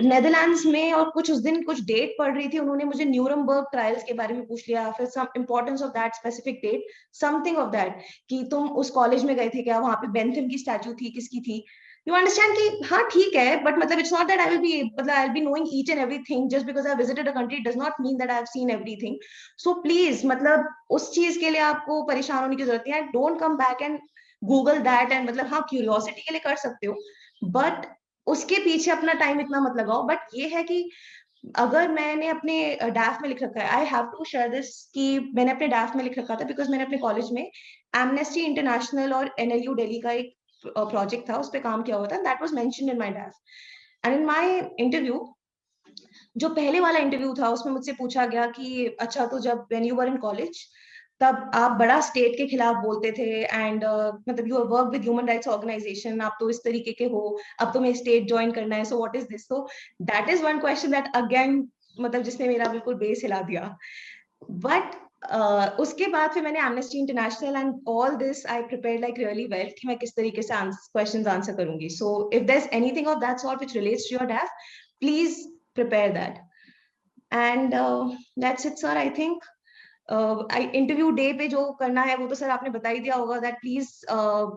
Netherlands में, और कुछ उस दिन कुछ डेट पढ़ रही थी, उन्होंने मुझे न्यूरमबर्ग ट्रायल्स के बारे में पूछ लिया, फिर some importance of that specific date, something of that, कि तुम उस कॉलेज में गए थे क्या, वहां पे बेंथम की स्टैचू थी, किसकी थी. यू अंडरस्टैंड कि हाँ ठीक है, बट मतलब it's not that I will be, मतलब I will be knowing each and everything just because I visited a country, does not mean that I have seen everything. So please, मतलब उस चीज के लिए आपको परेशान होने की जरूरत नहीं है. Don't come back and Google that, and मतलब हाँ क्यूरियोसिटी के लिए कर सकते हो, बट उसके पीछे अपना टाइम इतना मत लगाओ. बट ये है कि अगर मैंने अपने डैफ में लिख रखा है, I have to share this, कि मैंने अपने डैफ में लिख रखा था बिकॉज मैंने अपने कॉलेज में एमनेस्टी इंटरनेशनल और एनएलयू दिल्ली का एक प्रोजेक्ट था, उस पर काम किया हुआ था. That was mentioned in my डैफ. And in my interview, जो पहले वाला इंटरव्यू था, उसमें मुझसे पूछा गया कि अच्छा, तो जब when you were in college तब आप बड़ा स्टेट के खिलाफ बोलते थे, एंड मतलब you work with human rights organisation, आप तो इस तरीके के हो, अब तुम्हें स्टेट ज्वाइन करना है, so what is this. So that is one question that again, मतलब जिसने मेरा बिल्कुल बेस हिला दिया. बट उसके बाद फिर मैंने Amnesty International and all this I prepared like really well कि मैं किस तरीके से क्वेश्चंस आंसर करूंगी. So if there is anything of that sort which relates to your DAF, please prepare that. And that's it, sir. I think interview day पे जो करना है वो तो सर आपने बता ही दिया होगा, that please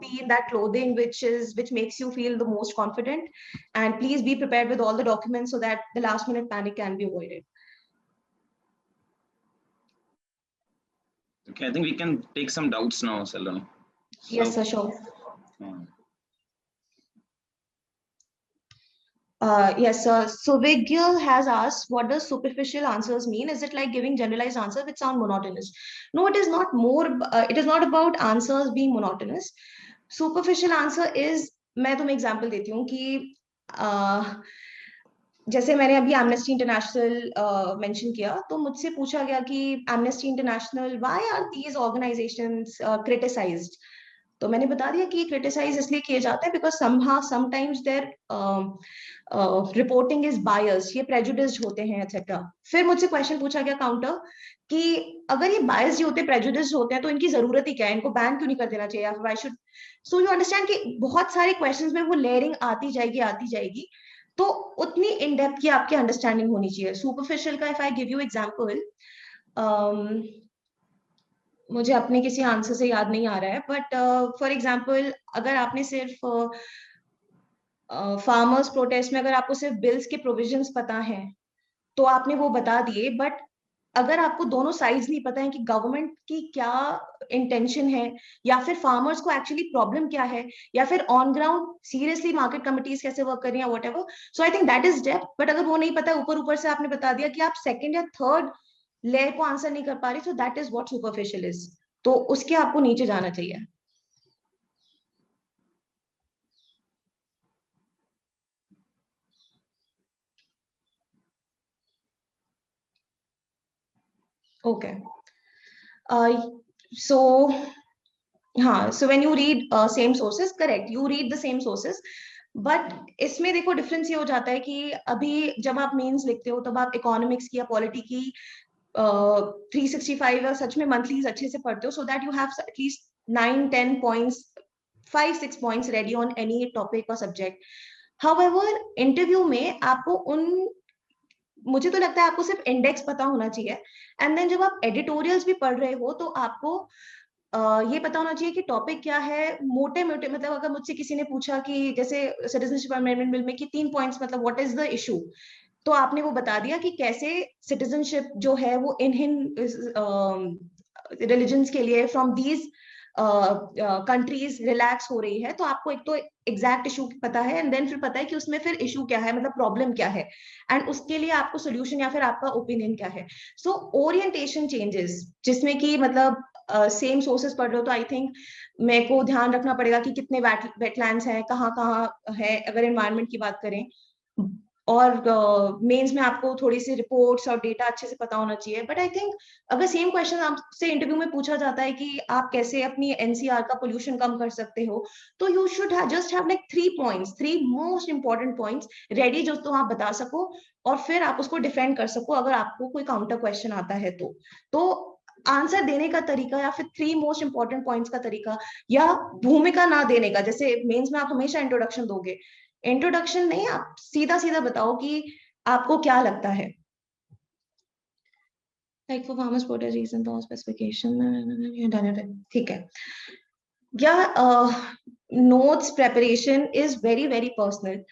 be in that clothing which makes you feel the most confident, and please be prepared with all the documents so that the last minute panic can be avoided. Okay, I think we can take some doubts now, Saloni. Yes, sir, sure. Yes, sir. So Vigil has asked, what does superficial answers mean? Is it like giving generalized answers which sound monotonous? No, it is not more. It is not about answers being monotonous. Superficial answer is, मैं तुम्हें example देती हूँ कि जैसे मैंने अभी amnesty international mention किया, तो मुझसे पूछा गया कि Amnesty International, why are these organisations criticised. तो मैंने बता दिया कि क्रिटिसाइज इसलिए किए जाते हैं because sometimes their reporting is biased, ये प्रेजुडिस्ड होते हैं एक्सेट्रा. फिर मुझसे क्वेश्चन पूछा गया काउंटर कि अगर ये बायस्ड होते, प्रेजुडिस्ड होते हैं, तो इनकी जरूरत ही क्या है, इनको बैन क्यों नहीं कर देना चाहिए, why should. So you understand कि बहुत सारे क्वेश्चंस में वो लेयरिंग आती जाएगी, तो उतनी इन डेप्थ की आपकी अंडरस्टैंडिंग होनी चाहिए. सुपरफिशियल का if I give you example, मुझे अपने किसी आंसर से याद नहीं आ रहा है, बट फॉर एग्जांपल अगर आपने सिर्फ फार्मर्स प्रोटेस्ट में अगर आपको सिर्फ बिल्स के प्रोविजंस पता हैं तो आपने वो बता दिए, बट अगर आपको दोनों साइड्स नहीं पता है कि गवर्नमेंट की क्या इंटेंशन है, या फिर फार्मर्स को एक्चुअली प्रॉब्लम क्या है, या फिर on ground seriously market committees कैसे वर्क कर रही हैं, whatever, so I think that is depth. But अगर वो नहीं पता, ऊपर से आपने बता दिया कि आप सेकंड या थर्ड लेयर को आंसर नहीं कर पा रही, so that is what superficial is. तो उसके आपको नीचे जाना चाहिए. Okay. So when you read same sources, correct, you read the same sources, but इसमें देखो डिफरेंस ये हो जाता है कि अभी जब आप मेंस लिखते हो तब आप इकोनॉमिक्स की या पॉलिटी की 365 या सच में मंथलीज अच्छे से पढ़ते हो, so that you have at least 9-10 points, 5-6 points ready on any topic और सब्जेक्ट. हाउएवर इंटरव्यू में आपको मुझे तो लगता है आपको सिर्फ इंडेक्स पता होना चाहिए, एंड देन जब आप एडिटोरियल्स भी पढ़ रहे हो तो आपको ये पता होना चाहिए कि टॉपिक क्या है, मोटे मोटे मतलब अगर मुझसे किसी ने पूछा कि जैसे सिटीजनशिप अमेंडमेंट बिल में कि 3 पॉइंट्स मतलब व्हाट इज द इशू, तो आपने वो बता दिया कि कैसे सिटीजनशिप जो है वो इन रिलीजन्स के लिए फ्रॉम दीज कंट्रीज रिलैक्स हो रही है, तो आपको एक तो एग्जैक्ट इशू पता है, एंड देन फिर पता है कि उसमें फिर इशू क्या है, मतलब प्रॉब्लम क्या है, एंड उसके लिए आपको सोल्यूशन या फिर आपका ओपिनियन क्या है. सो ओरिएंटेशन चेंजेस, जिसमें कि मतलब सेम सोर्सेस पढ़ रहे हो, तो आई थिंक मेरे को ध्यान रखना पड़ेगा कि कितने वेटलैंड्स हैं, कहाँ कहाँ है, अगर एनवायरनमेंट की बात करें. और मेंस में आपको थोड़ी सी रिपोर्ट्स और डेटा अच्छे से पता होना चाहिए. बट आई थिंक अगर सेम क्वेश्चन आपसे इंटरव्यू में पूछा जाता है कि आप कैसे अपनी एनसीआर का पोल्यूशन कम कर सकते हो, तो you should just have like 3 points, 3 most important points ready, जो तो आप बता सको और फिर आप उसको डिफेंड कर सको अगर आपको कोई काउंटर क्वेश्चन आता है. तो आंसर देने का तरीका या फिर 3 मोस्ट इंपॉर्टेंट पॉइंट्स का तरीका, या भूमिका ना देने का. जैसे मेंस में आप हमेशा इंट्रोडक्शन दोगे, इंट्रोडक्शन नहीं, आप सीधा सीधा बताओ कि आपको क्या लगता है. Like for farmers port region तो स्पेसिफिकेशन, ठीक है. या notes preparation is very very personal.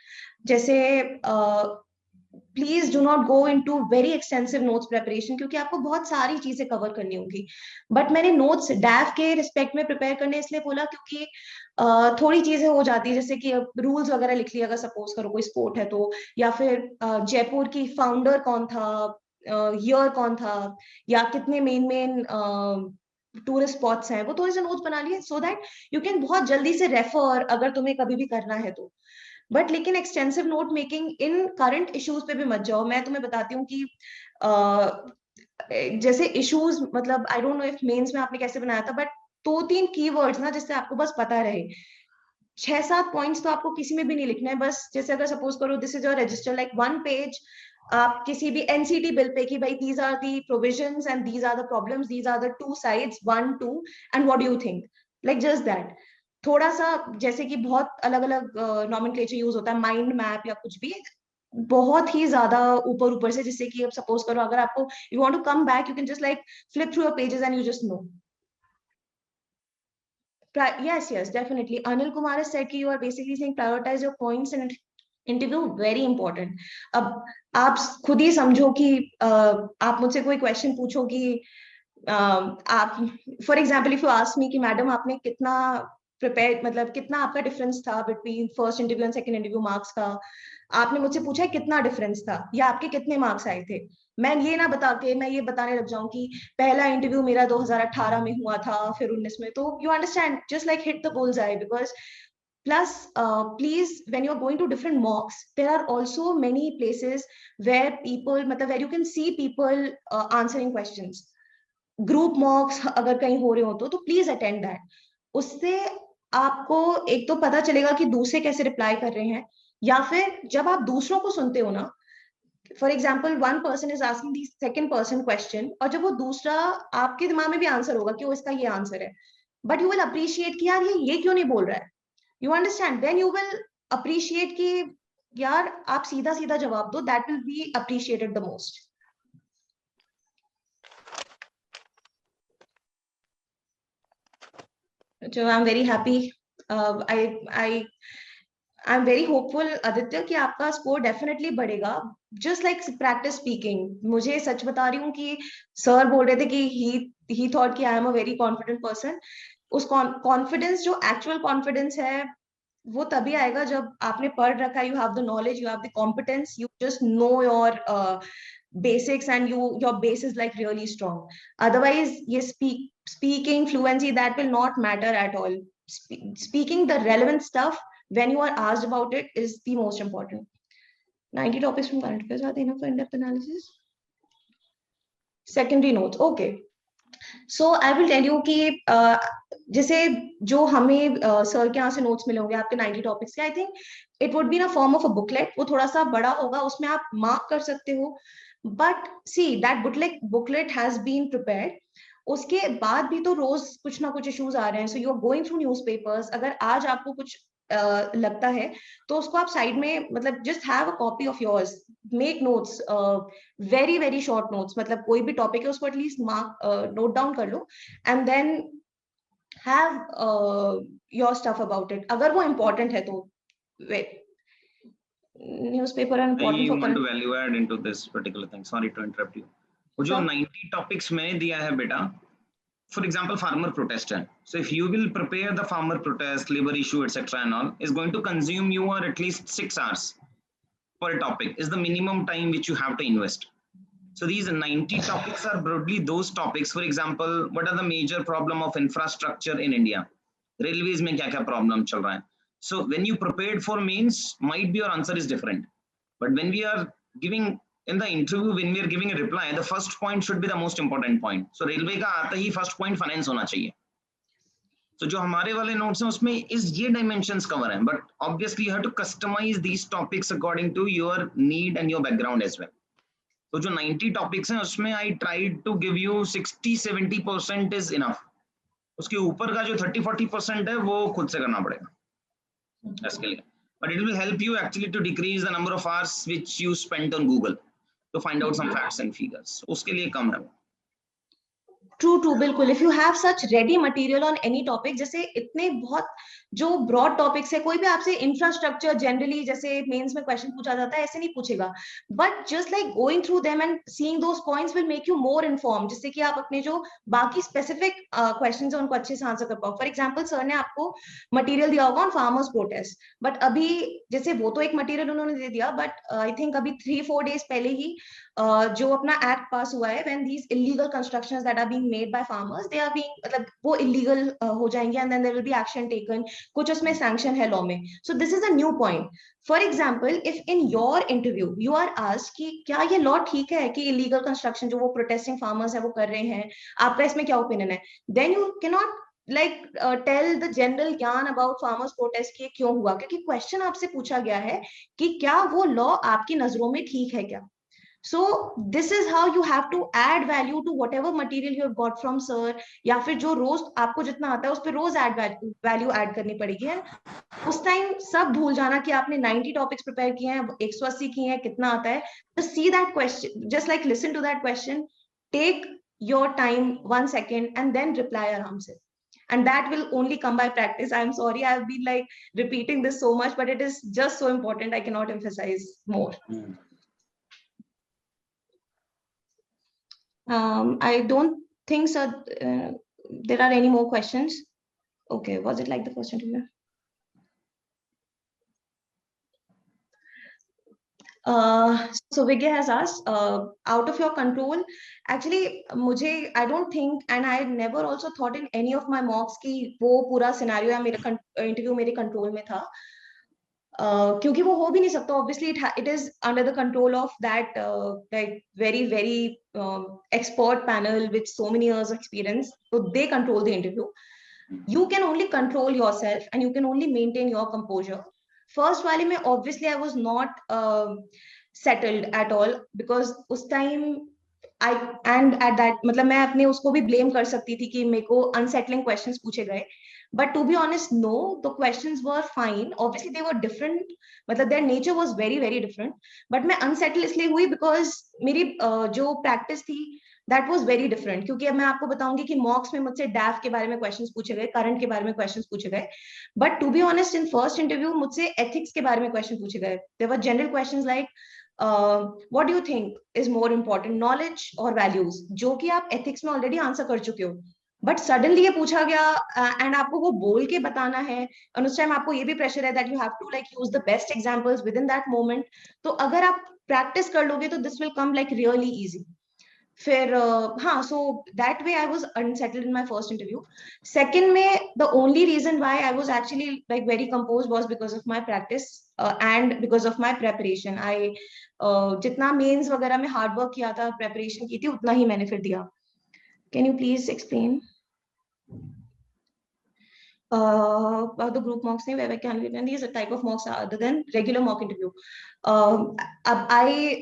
जैसे please do not go into very extensive notes preparation, क्योंकि आपको बहुत सारी चीजें कवर करनी होगी. बट मैंने नोट्स डैफ के रिस्पेक्ट में प्रिपेयर करने इसलिए बोला क्योंकि थोड़ी चीजें हो जाती है, जैसे कि रूल्स वगैरह लिख लिया, अगर सपोज करो कोई स्पोर्ट है तो, या फिर जयपुर की फाउंडर कौन था, ईयर कौन था, या कितने मेन मेन टूरिस्ट स्पॉट्स हैं, वो थोड़े से नोट्स बना लिए, सो दैट यू कैन बहुत जल्दी से रेफर अगर तुम्हें कभी भी करना है तो. बट लेकिन extensive note making in current issues पे भी मत जाओ. मैं तुम्हें बताती हूँ कि जैसे इश्यूज, मतलब I don't know if mains में आपने कैसे बनाया था, बट 2-3 कीवर्ड्स ना जिससे आपको बस पता रहे. 6-7 पॉइंट्स तो आपको किसी में भी नहीं लिखना है. बस जैसे अगर सपोज करो this is your register, like 1 page, आप किसी भी एनसीटी बिल पे कि भाई these are the provisions and these are the problems, these are the 2 sides 1 2 and what do you think, like just that. थोड़ा सा, जैसे कि बहुत अलग अलग नॉमेनक्लेचर यूज होता है, माइंड मैप या कुछ भी, बहुत ही ज्यादा ऊपर ऊपर से, जिससे कि अब सपोज करो अगर आपको you want to come back, you can just like flip through your pages and you just know. Yes, definitely. Anil Kumar has said कि you are basically saying prioritize your points and interview very important. अब आप खुद ही समझो कि आप मुझसे कोई question पूछो कि आप, for example if you ask me कि मैडम आपने कितना प्रिपेयर, मतलब कितना आपका डिफरेंस था between first interview and second interview marks का, आपने मुझसे पूछा है कितना डिफरेंस था या आपके कितने मार्क्स आए थे, मैं ये ना बता के मैं ये बताने लग जाऊं कि पहला इंटरव्यू मेरा 2018 में हुआ था, फिर 19 में, तो you understand, just like hit the bull's I. Because plus please, when you're going to different mocks, there are also many places where people, मतलब where you can see people answering questions. Group मॉक्स अगर कहीं हो रहे हो तो please attend that. उससे आपको एक तो पता चलेगा कि दूसरे कैसे रिप्लाई कर रहे हैं, या फिर जब आप दूसरों को सुनते हो ना, for example 1 person is asking the second person question, और जब वो दूसरा, आपके दिमाग में भी आंसर होगा कि वो इसका ये आंसर है, बट यू विल अप्रिशिएट कि यार ये क्यों नहीं बोल रहा है. You understand, then you will appreciate कि यार आप सीधा सीधा जवाब दो, that will be appreciated the most. So I'm very happy. I'm very hopeful, Aditya, कि आपका स्कोर डेफिनेटली बढ़ेगा. Just like practice speaking. मुझे सच बता रही हूँ कि सर बोल रहे थे कि ही थॉट कि I am a very confident person. उस कॉन्फिडेंस, जो एक्चुअल कॉन्फिडेंस है, वो तभी आएगा जब आपने पढ़ रखा है, you have the knowledge, you have the competence, you just know your basics and your base is like really strong. Otherwise ये speaking fluency, that will not matter at all. Speaking the relevant stuff when you are asked about it is the most important. 90 topics from current affairs are enough for in-depth analysis. Secondary notes, okay. So I will tell you कि जैसे जो हमें sir के यहाँ से notes मिले होंगे आपके 90 टॉपिक्स के, I think it would be in a form of a booklet. वो थोड़ा सा बड़ा होगा, उसमें आप मार्क कर सकते हो. But see that booklet has been prepared. उसके बाद भी तो रोज कुछ ना कुछ इश्यूज आ रहे हैं. So you are going through newspapers. अगर आज आपको कुछ लगता है तो उसको आप साइड में, मतलब just have a copy of yours, make notes, very very short notes, मतलब कोई भी टॉपिक है उसको एटलीस्ट मार्क नोट डाउन कर लो, and then have your stuff about it. अगर वो important है तो wait, newspaper are important I for want to current. value add into this particular thing. Sorry to interrupt you. वो जो Sure. 90 topics मैंने दिया है बेटा, for example, farmer protest. So if you will prepare the farmer protest, labor issue, etc. and all, is going to consume you at least 6 hours per topic is the minimum time which you have to invest. So these 90 topics are broadly those topics. For example, what are the major problem of infrastructure in India? Railways mein kya problem chal raha hai? So when you prepared for mains, might be your answer is different. But when we are giving in the interview, when we are giving a reply, the first point should be the most important point. So railway का आता ही first point finance होना चाहिए. So जो हमारे वाले notes हैं उसमें इस ये dimensions cover हैं, but obviously you have to customize these topics according to your need and your background as well. तो जो 90 topics हैं उसमें I tried to give you 60-70% is enough. उसके ऊपर का जो 30-40% है वो खुद से करना पड़ेगा इसके लिए. But it will help you actually to decrease the number of hours which you spent on Google to find out some facts and figures. उसके लिए कम है वो. True, बिल्कुल. If you have such ready material on any topic, जैसे इतने बहुत जो broad topics है, कोई भी आपसे infrastructure generally जैसे मेंस में क्वेश्चन पूछा जाता है ऐसे नहीं पूछेगा, but just like going through them and seeing those points will make you more informed, जिससे कि आप अपने जो बाकी specific questions हैं उनको अच्छे से आंसर कर पाओ. For example, सर ने आपको material दिया होगा on farmers protest, but अभी जैसे वो तो एक material उन्होंने दे दिया, but I think अभी 3-4 days पहले ही जो अपना एक्ट पास हुआ है, when these illegal constructions that are being made by farmers, they are being मतलब वो illegal हो जाएंगे and then there will be action taken. कुछ उसमें sanction है law में. So this is a new point. For example, if in your interview you are asked कि क्या ये law ठीक है कि illegal construction जो वो protesting farmers है वो कर रहे हैं, आपका इसमें क्या opinion है, then you cannot like tell the general ज्ञान about farmers protest कि क्यों हुआ, क्योंकि question आपसे पूछा गया है कि क्या वो law आपकी नजरों में ठीक है क्या. So this is how you have to add value to whatever material you have got from sir, या फिर जो रोज आपको जितना आता है उस पर रोज वैल्यू ऐड करनी पड़ेगी. है उस टाइम सब भूल जाना कि आपने 90 टॉपिक्स प्रिपेयर किए हैं, 180 किए हैं, कितना आता है. Just see that question, just like listen to that question, take your time 1 second and then reply आराम से. And that will only come by practice. I'm sorry, I've been like repeating this so much, but it is just so important. I cannot emphasize more. I don't think so. There are any more questions. Okay, was it like the question to you? So Vigya has asked, out of your control. Actually, मुझे I don't think, and I never also thought in any of my mocks कि वो पूरा scenario या मेरा interview मेरे control में था. क्योंकि वो हो भी नहीं सकता. Obviously it is under the control of that like very expert panel with so many years of experience, so they control the interview. You can only control yourself and you can only maintain your composure. First वाले में obviously I was not settled at all, because उस time and at that मतलब मैं अपने उसको भी blame कर सकती थी कि मेरे को unsettling questions पूछे गए. But to be honest, no, the questions were fine. Obviously, they were different. मतलब their nature was very different. But मैं unsettled इसलिए हुई because मेरी जो practice थी, that was very different. क्योंकि अब मैं आपको बताऊंगी कि mocks में मुझसे DAF के बारे में questions पूछे गए, current के बारे में questions पूछे गए. But to be honest, in first interview मुझसे ethics के बारे में question पूछे गए. There were general questions like, what do you think is more important, knowledge or values? जो कि आप ethics में already answer कर चुके हो. बट सडनली ये पूछा गया एंड आपको वो बोल के बताना है, और उस टाइम आपको ये भी प्रेशर है that you have to like use the best examples within that moment. तो अगर आप प्रैक्टिस कर लोगे तो this will come like really easy. फिर हाँ, so that way I was unsettled in my first interview. Second में the only reason why I was actually like very composed was because of my practice and because of my preparation. I जितना mains वगैरह में hard work किया था, preparation की थी, उतना ही मैंने फिर दिया. Can you please explain about the group mocks where can we attend these type of mocks other than regular mock interview? अब I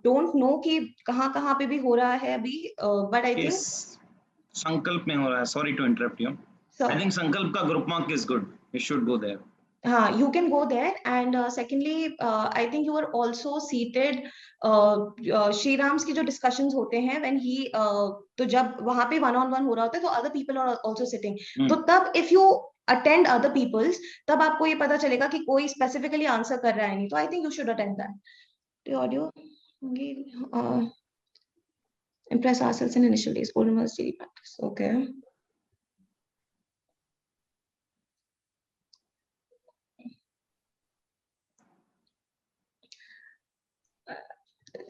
don't know कि कहाँ पे भी हो रहा है अभी, but I think संकल्प में हो रहा है. Sorry to interrupt you. I think संकल्प का group mock is good. You should go there. हाँ, you can go there. And secondly, I think you were also seated. Shri Ram's की जो discussions होते हैं when he तो जब वहां पे one on one हो रहा होता है तो other people are also sitting. तो तब if you attend other people's, तब आपको ये पता चलेगा कि कोई specifically answer कर रहा है नहीं. तो I think you should attend that. The audio, impress ourselves in initial days. Golden was daily practice. Okay.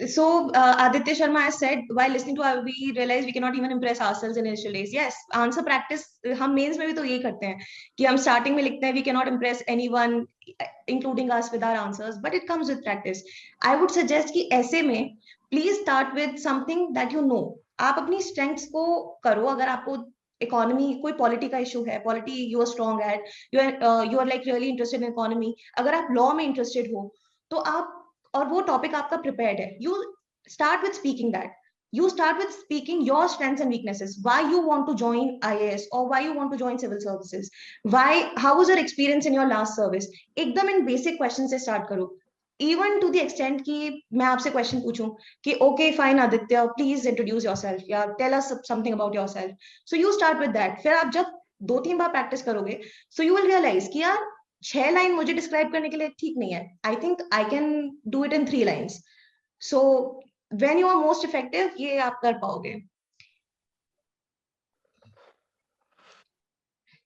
So Aditya Sharma has said, while listening to our, we realize we cannot even impress ourselves in initial days. Yes, answer practice हम mains में भी तो यही करते हैं कि हम starting में लिखते हैं we cannot impress anyone including us with our answers, but it comes with practice. I would suggest कि ऐसे में please start with something that you know. आप अपनी strengths को करो. अगर आपको इकोनॉमी कोई पॉलिटी का इशू है, polity you are strong at, you are like really interested in economy, अगर आप लॉ में इंटरेस्टेड हो तो आप, और वो टॉपिक आपका प्रिपेयर्ड है, you start with speaking that. You start with speaking your strengths and weaknesses, why you want to join IAS or why you want to join civil services, why, how was your experience in your last service. एकदम इन basic questions से start करो. Even to the extent कि मैं आपसे question पूछूं कि okay fine Aditya, please introduce yourself या tell us something about yourself. So you start with that. फिर आप जब 2-3 बार practice करोगे, so you will realize कि यार 6 लाइन मुझे डिस्क्राइब करने के लिए ठीक नहीं है. I think I can do it in 3 lines. So when you are most effective, ये आप कर पाओगे.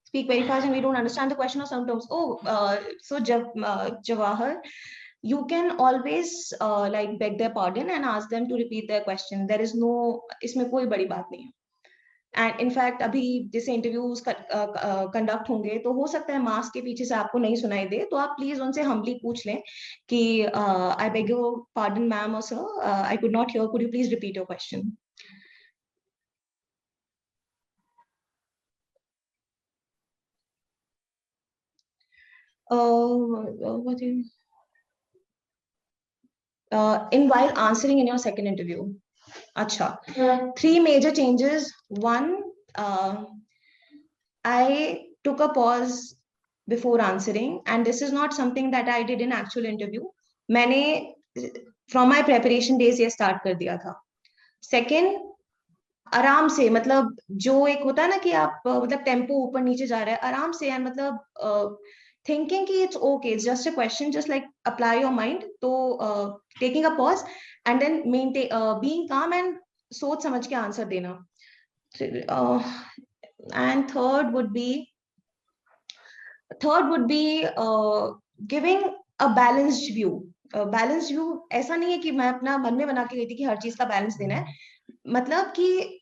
Speak very fast and we don't understand the question or some terms. So Jawahar, you can always like beg their pardon and ask them to repeat their question. There is no, इसमें कोई बड़ी बात नहीं है. And in fact अभी जैसे interviews conduct होंगे तो हो सकता है मास्क के पीछे से आपको नहीं सुनाई दे, तो आप प्लीज उनसे हम्बली पूछ लें कि I beg your pardon ma'am और sir, I could not hear, could you please repeat your question. In while answering in your second interview. Acha. 3 major changes. One, I took a pause before answering, and this is not something that I did in actual interview. मैंने from my preparation days ये start कर दिया था. Second, आराम से, मतलब जो एक होता है ना कि आप मतलब टेम्पो ऊपर नीचे जा रहा है, आराम से, and मतलब thinking कि it's okay, it's just a question, just like apply your mind. तो taking a pause and then maintain being calm and सोच समझ के आंसर देना. And third would be giving a balanced view. Balanced view ऐसा नहीं है कि मैं अपना मन में बना के गई थी कि हर चीज का बैलेंस देना है. मतलब कि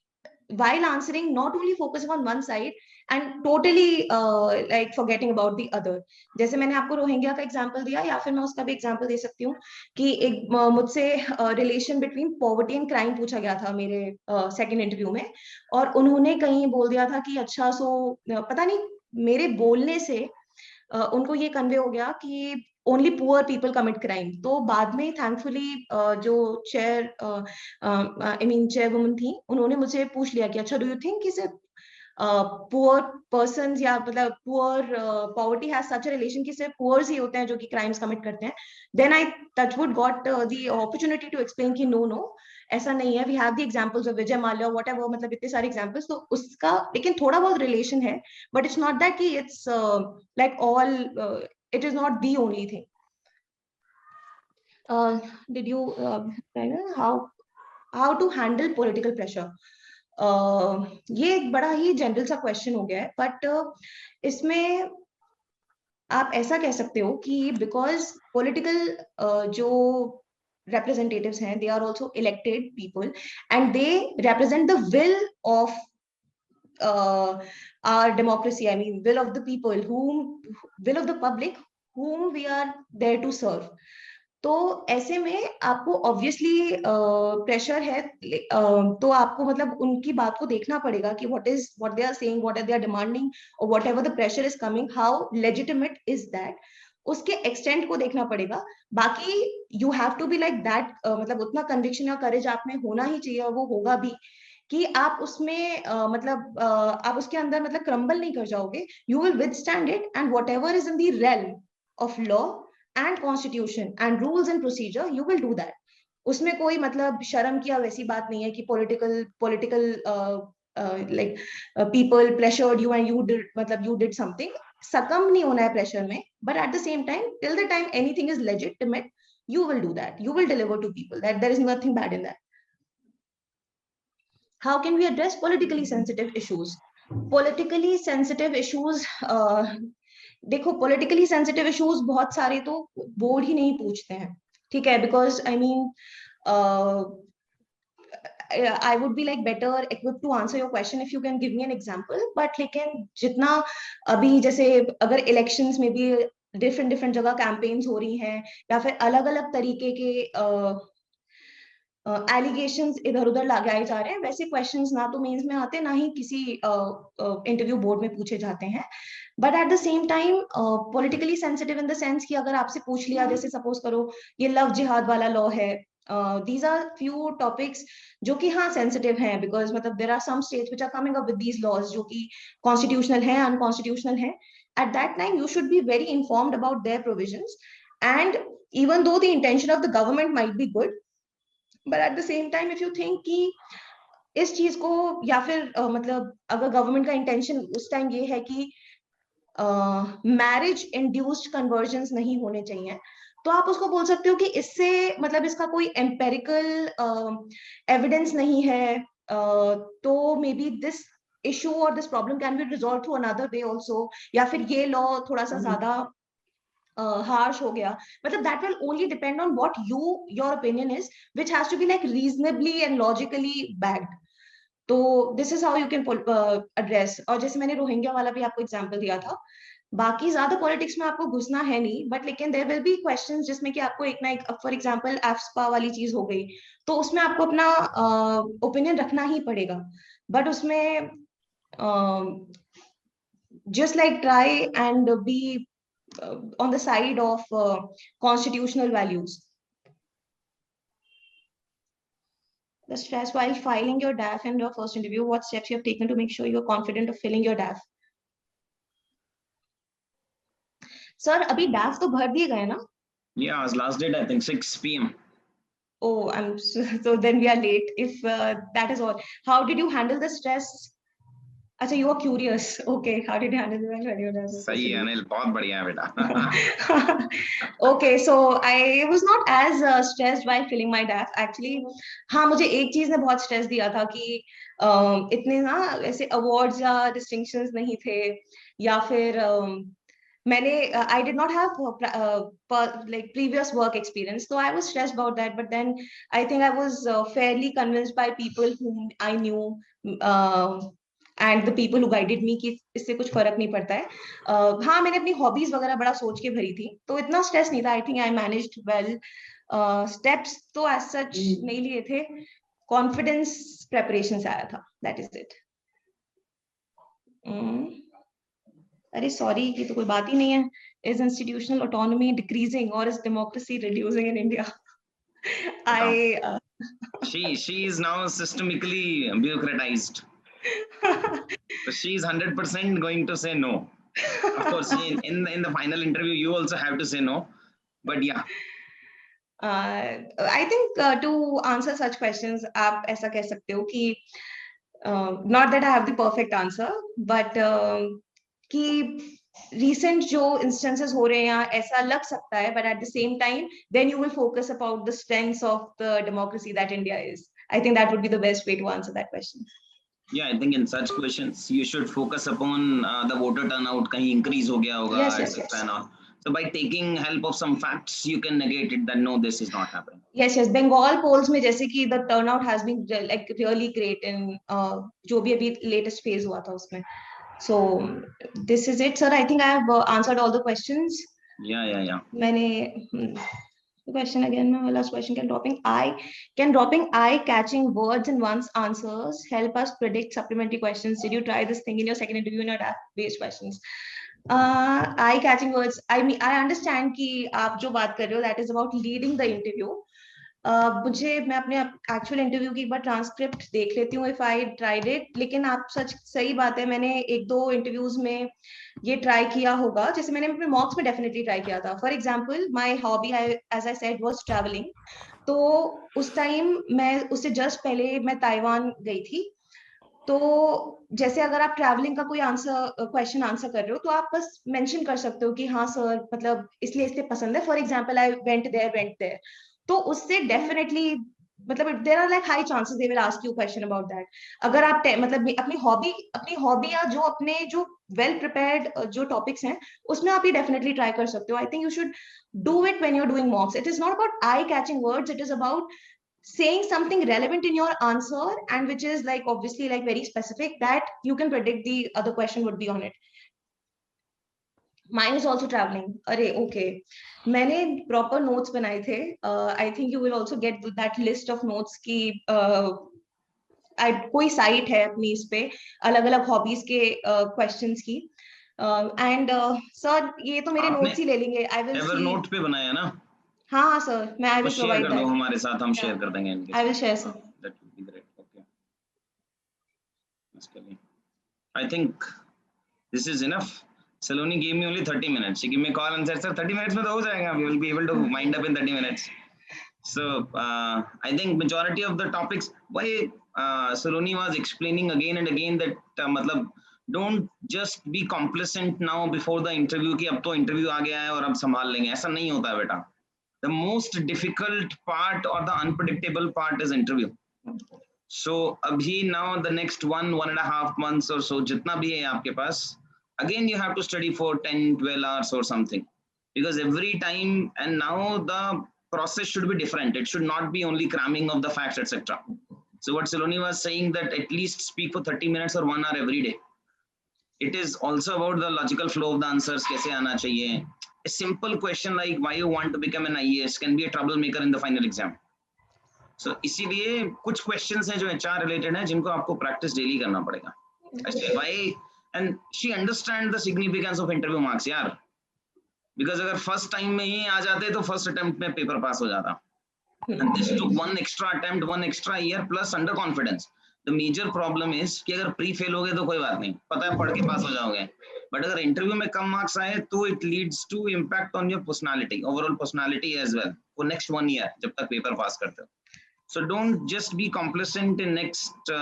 while answering, not only focusing on one side and totally like forgetting about the other. जैसे मैंने आपको रोहिंग्या का एग्जांपल दिया, या फिर मैं उसका भी एग्जांपल दे सकती हूँ कि एक मुझसे relation between poverty and crime पूछा गया था मेरे सेकंड इंटरव्यू में, और उन्होंने कहीं बोल दिया था कि अच्छा, सो पता नहीं मेरे बोलने से उनको ये कन्वे हो गया कि only poor people commit crime. तो बाद में थैंकफुली जो chair I mean chair woman थी, उन्होंने मुझे पूछ लिया कि अच्छा, डू यू थिंक कि सिर्फ पुअर पर्सन या मतलब poor poverty has such a relation कि सिर्फ पुअर्स ही होते हैं जो कि क्राइम्स कमिट करते हैं. Then I touchwood got the opportunity to explain कि नो, ऐसा नहीं है. We have the examples of Vijay Mallya, whatever, मतलब इतने सारे एग्जांपल्स. तो उसका लेकिन थोड़ा बहुत रिलेशन है, बट इट्स नॉट दैट कि it's like all, it is not the only thing. Did you how to handle political pressure? ये एक बड़ा ही जनरल सा क्वेश्चन हो गया है, बट इसमें आप ऐसा कह सकते हो कि बिकॉज पॉलिटिकल जो representatives हैं, they are also elected people and they represent the will of our democracy. I mean, will of the people, will of the public whom we are there to serve. तो ऐसे में आपको obviously pressure है, तो आपको मतलब उनकी बात को देखना पड़ेगा कि what they are saying, what they are demanding, or whatever the pressure is coming, how legitimate is that, उसके एक्सटेंट को देखना पड़ेगा. बाकी you have to be like that, मतलब उतना कन्विक्शन या करेज आप में होना ही चाहिए, और वो होगा भी, कि आप उसमें मतलब आप उसके अंदर मतलब क्रम्बल नहीं कर जाओगे. You will withstand it, and whatever is in the realm of law and constitution and rules and procedure, you will do that. उसमें कोई मतलब शर्म की या वैसी बात नहीं है कि political like people pressured you and you did मतलब you did something. Succumb नहीं होना है pressure में, but at the same time, till the time anything is legitimate, you will do that. You will deliver to people. That there is nothing bad in that. How can we address politically sensitive issues? Politically sensitive issues, देखो politically sensitive issues बहुत सारे तो board ही नहीं पूछते हैं, ठीक है? Because I mean, I would be like better equipped to answer your question if you can give me an example. But लेकिन जितना अभी जैसे अगर elections में भी different जगह campaigns हो रही हैं या फिर अलग-अलग तरीके के एलिगेशंस इधर उधर लगाए जा रहे हैं, वैसे क्वेश्चंस ना तो मेंस में आते ना ही किसी इंटरव्यू बोर्ड में पूछे जाते हैं. But at the same time politically sensitive in the sense कि अगर आपसे पूछ लिया, जैसे सपोज करो ये लव जिहाद वाला लॉ है, these are few topics जो कि हाँ सेंसिटिव हैं, बिकॉज मतलब there are some states which are coming up with these laws जो कि constitutional है, unconstitutional है. At that time you should be very informed about their provisions, and even though the intention of the government might be good, but at the same time if you think कि इस चीज को या फिर मतलब अगर government का intention उस टाइम ये है कि मैरिज इंड्यूस्ड कन्वर्जन्स नहीं होने चाहिए, तो आप उसको बोल सकते हो कि इससे मतलब इसका कोई एम्पेरिकल एविडेंस नहीं है, तो मे बी दिस इशू और this problem can be resolve through another way also, या फिर ये लॉ थोड़ा सा ज्यादा harsh हो गया. मतलब that will only depend on what your opinion is, which has to be like reasonably and logically backed. तो this is how you can address. और जैसे मैंने रोहिंग्या वाला भी आपको एग्जांपल दिया था, बाकी ज्यादा पॉलिटिक्स में आपको घुसना है नहीं, बट लेकिन देयर विल बी क्वेश्चंस जिसमें कि आपको एक ना एक, फॉर एग्जांपल एफ्स्पा वाली चीज हो गई, तो उसमें आपको अपना ओपिनियन रखना ही पड़ेगा. बट उसमें just like try and be on the side of constitutional values. The stress while filing your DAF in your first interview, what steps you have taken to make sure you're confident of filling your DAF? Sir, अभी DAF तो भर दिए गए ना? Yeah, last date I think 6 p.m. Oh, so then we are late. If that is all, how did you handle the stress? अच्छा, you were curious. Okay, how did you handle the सही है अनिल, बहुत बढ़िया है बेटा. Okay, so I was not as stressed while filling my DAF. Actually, हाँ मुझे एक चीज ने बहुत स्ट्रेस दिया था कि इतने ना ऐसे अवार्ड्स या डिस्टिंक्शंस नहीं थे, या फिर मैंने I did not have like previous work experience, so I was stressed about that. But then I think I was fairly convinced by people whom I knew and the people who guided me कि इससे कुछ फर्क नहीं पड़ता है. हाँ मैंने अपनी हॉबीज वगैरह बड़ा सोच के भरी थी, तो इतना स्ट्रेस नहीं था. आई थिंक आई मैनेज्ड वेल. स्टेप्स तो एज सच नहीं लिए थे, कॉन्फिडेंस प्रेपरेशन से आया था. That is it. अरे सॉरी, ये तो कोई बात ही नहीं है. इज इंस्टीट्यूशनल ऑटोनॉमी डिक्रीजिंग और is democracy reducing in India? she is now systemically bureaucratized. So she is 100% going to say no. Of course, in the final interview, you also have to say no. But yeah. I think to answer such questions, आप ऐसा कह सकते हो कि not that I have the perfect answer, but कि recent जो instances हो रहे हैं ऐसा लग सकता है, but at the same time, then you will focus about the strengths of the democracy that India is. I think that would be the best way to answer that question. Yeah, I think in such questions you should focus upon the voter turnout कहीं increase हो गया होगा, etc. and all. So by taking help of some facts, you can negate it that no, this is not happening. Yes. Bengal polls में जैसे कि the turnout has been like really great in जो भी अभी latest phase हुआ था उसमें. So this is it, sir. I think I have answered all the questions. Yeah. मैंने the question again, my last question, can dropping eye-catching words in one's answers help us predict supplementary questions? Did you try this thing in your second interview in your DAF-based questions? Eye-catching words, I mean, I understand कि आप जो बात कर रहे हो, that is about leading the interview. मुझे मैं अपने एक्चुअल इंटरव्यू की एक बार ट्रांसक्रिप्ट देख लेती हूँ इफ आई ट्राइड इट, लेकिन आप सही बात है, मैंने एक दो इंटरव्यूज में ये ट्राई किया होगा, जैसे मैंने अपने मॉक्स में डेफिनेटली ट्राई किया था। For example my hobby as I said was travelling, तो उस टाइम मैं उससे जस्ट पहले मैं ताइवान गई थी। तो जैसे अगर आप ट्रैवलिंग का कोई क्वेश्चन आंसर कर रहे हो तो आप बस मेंशन कर सकते हो कि हाँ सर, मतलब इसलिए पसंद है, for example I went there. तो उससे डेफिनेटली मतलब there are like high chances they will ask you question about that. अगर आप मतलब अपनी हॉबी या जो अपने जो वेल प्रिपेयर्ड जो टॉपिक्स हैं उसमें आप ये डेफिनेटली ट्राई कर सकते हो। I think you should do it when you are doing mocks. It is not about I catching words, it is about saying something relevant in your answer and which is like obviously like very specific that you can predict the other question would be on it. Mine is also traveling. अरे okay, मैंने proper notes बनाए थे. I think you will also get that list of notes की कोई site है अपनी इस पे अलग अलग हॉबीज के क्वेश्चंस की। एंड सर ये तो मेरे नोट्स ही ले लेंगे। आई विल एवर नोट पे बनाया ना? हाँ हाँ सर, मैं आई विल शेयर प्रोवाइड कर दो दैट। हमारे साथ, हम शेयर कर देंगे इनके। I will share sir. That would be great. Okay, I think this is enough. Saloni gave me only 30 minutes. She gave me a call and said, "Sir, 30 minutes में तो हो जाएगा. We will be able to wind up in 30 minutes." So I think majority of the topics, why Saloni was explaining again and again that मतलब don't just be complacent now before the interview कि अब तो interview आ गया है और अब संभाल लेंगे, ऐसा नहीं होता है बेटा. The most difficult part or the unpredictable part is interview. So अभी now the next 1.5 months or so जितना भी है आपके पास, again you have to study for 10-12 hours or something, because every time and now the process should be different. It should not be only cramming of the facts, etc. So what Saloni was saying, that at least speak for 30 minutes or 1 hour every day. It is also about the logical flow of the answers. kaise aana chahiye. A simple question like why you want to become an IAS can be a troublemaker in the final exam. So इसीलिए कुछ questions हैं जो HR related हैं जिनको आपको practice daily करना पड़ेगा. Why? And she understand the significance of interview marks यार, because अगर first time में ही आ जाते तो first attempt में paper pass हो जाता. And this took one extra attempt, 1 extra year plus under confidence. The major problem is कि अगर pre fail हो गए तो कोई बात नहीं, पता है पढ़ के पास हो जाओगे, but अगर interview में कम marks आए तो it leads to impact on your personality, overall personality as well for next 1 year जब तक paper pass करते हो. So don't just be complacent in next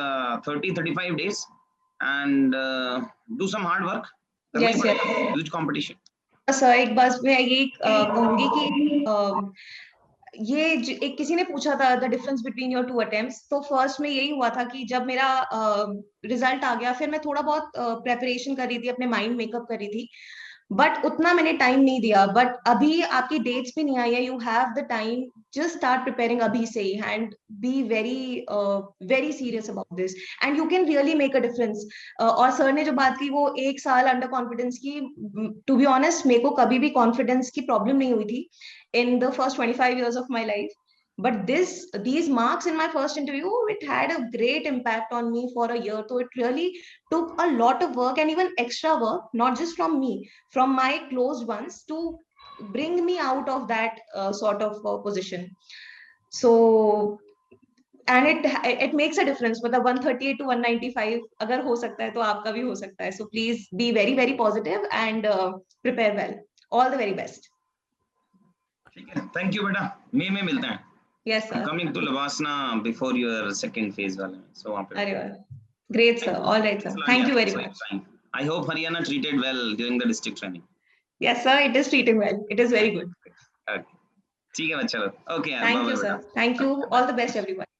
30-35 days and do some hard work. Yes, yes. Huge competition. Sir एक बात मैं ये कहूंगी कि ये एक किसी ने पूछा था the difference between your 2 attempts, तो फर्स्ट में यही हुआ था कि जब मेरा रिजल्ट आ गया फिर मैं थोड़ा बहुत प्रेपरेशन कर रही थी, अपने माइंड मेकअप कर रही थी, बट उतना मैंने टाइम नहीं दिया। बट अभी आपकी डेट्स भी नहीं आई है, you have the time, just start preparing अभी से ही and be very serious about this and you can really make a difference. और सर ने जो बात की वो 1 साल अंडर कॉन्फिडेंस की, टू बी ऑनेस्ट मेरे को कभी भी कॉन्फिडेंस की प्रॉब्लम नहीं हुई थी in the first 25 years of my life, but these marks in my first interview, it had a great impact on me for a year. So it really took a lot of work and even extra work, not just from me, from my close ones, to bring me out of that sort of position. So and it makes a difference, मतलब 138 to 195 अगर हो सकता है तो आपका भी हो सकता है. So please be very very positive and prepare well. All the very best. Thank you बेटा, मई में मिलते हैं. Yes sir. Coming to Lavasna before your second phase वाले में, so वहाँ पे. अरे वाह, great sir, all right sir, thank you very much. I hope Haryana treated well during the district training. Yes sir, it is treating well, it is very good. Okay, ठीक है बच्चा लोग. Okay, thank you sir, thank you, all the best everyone.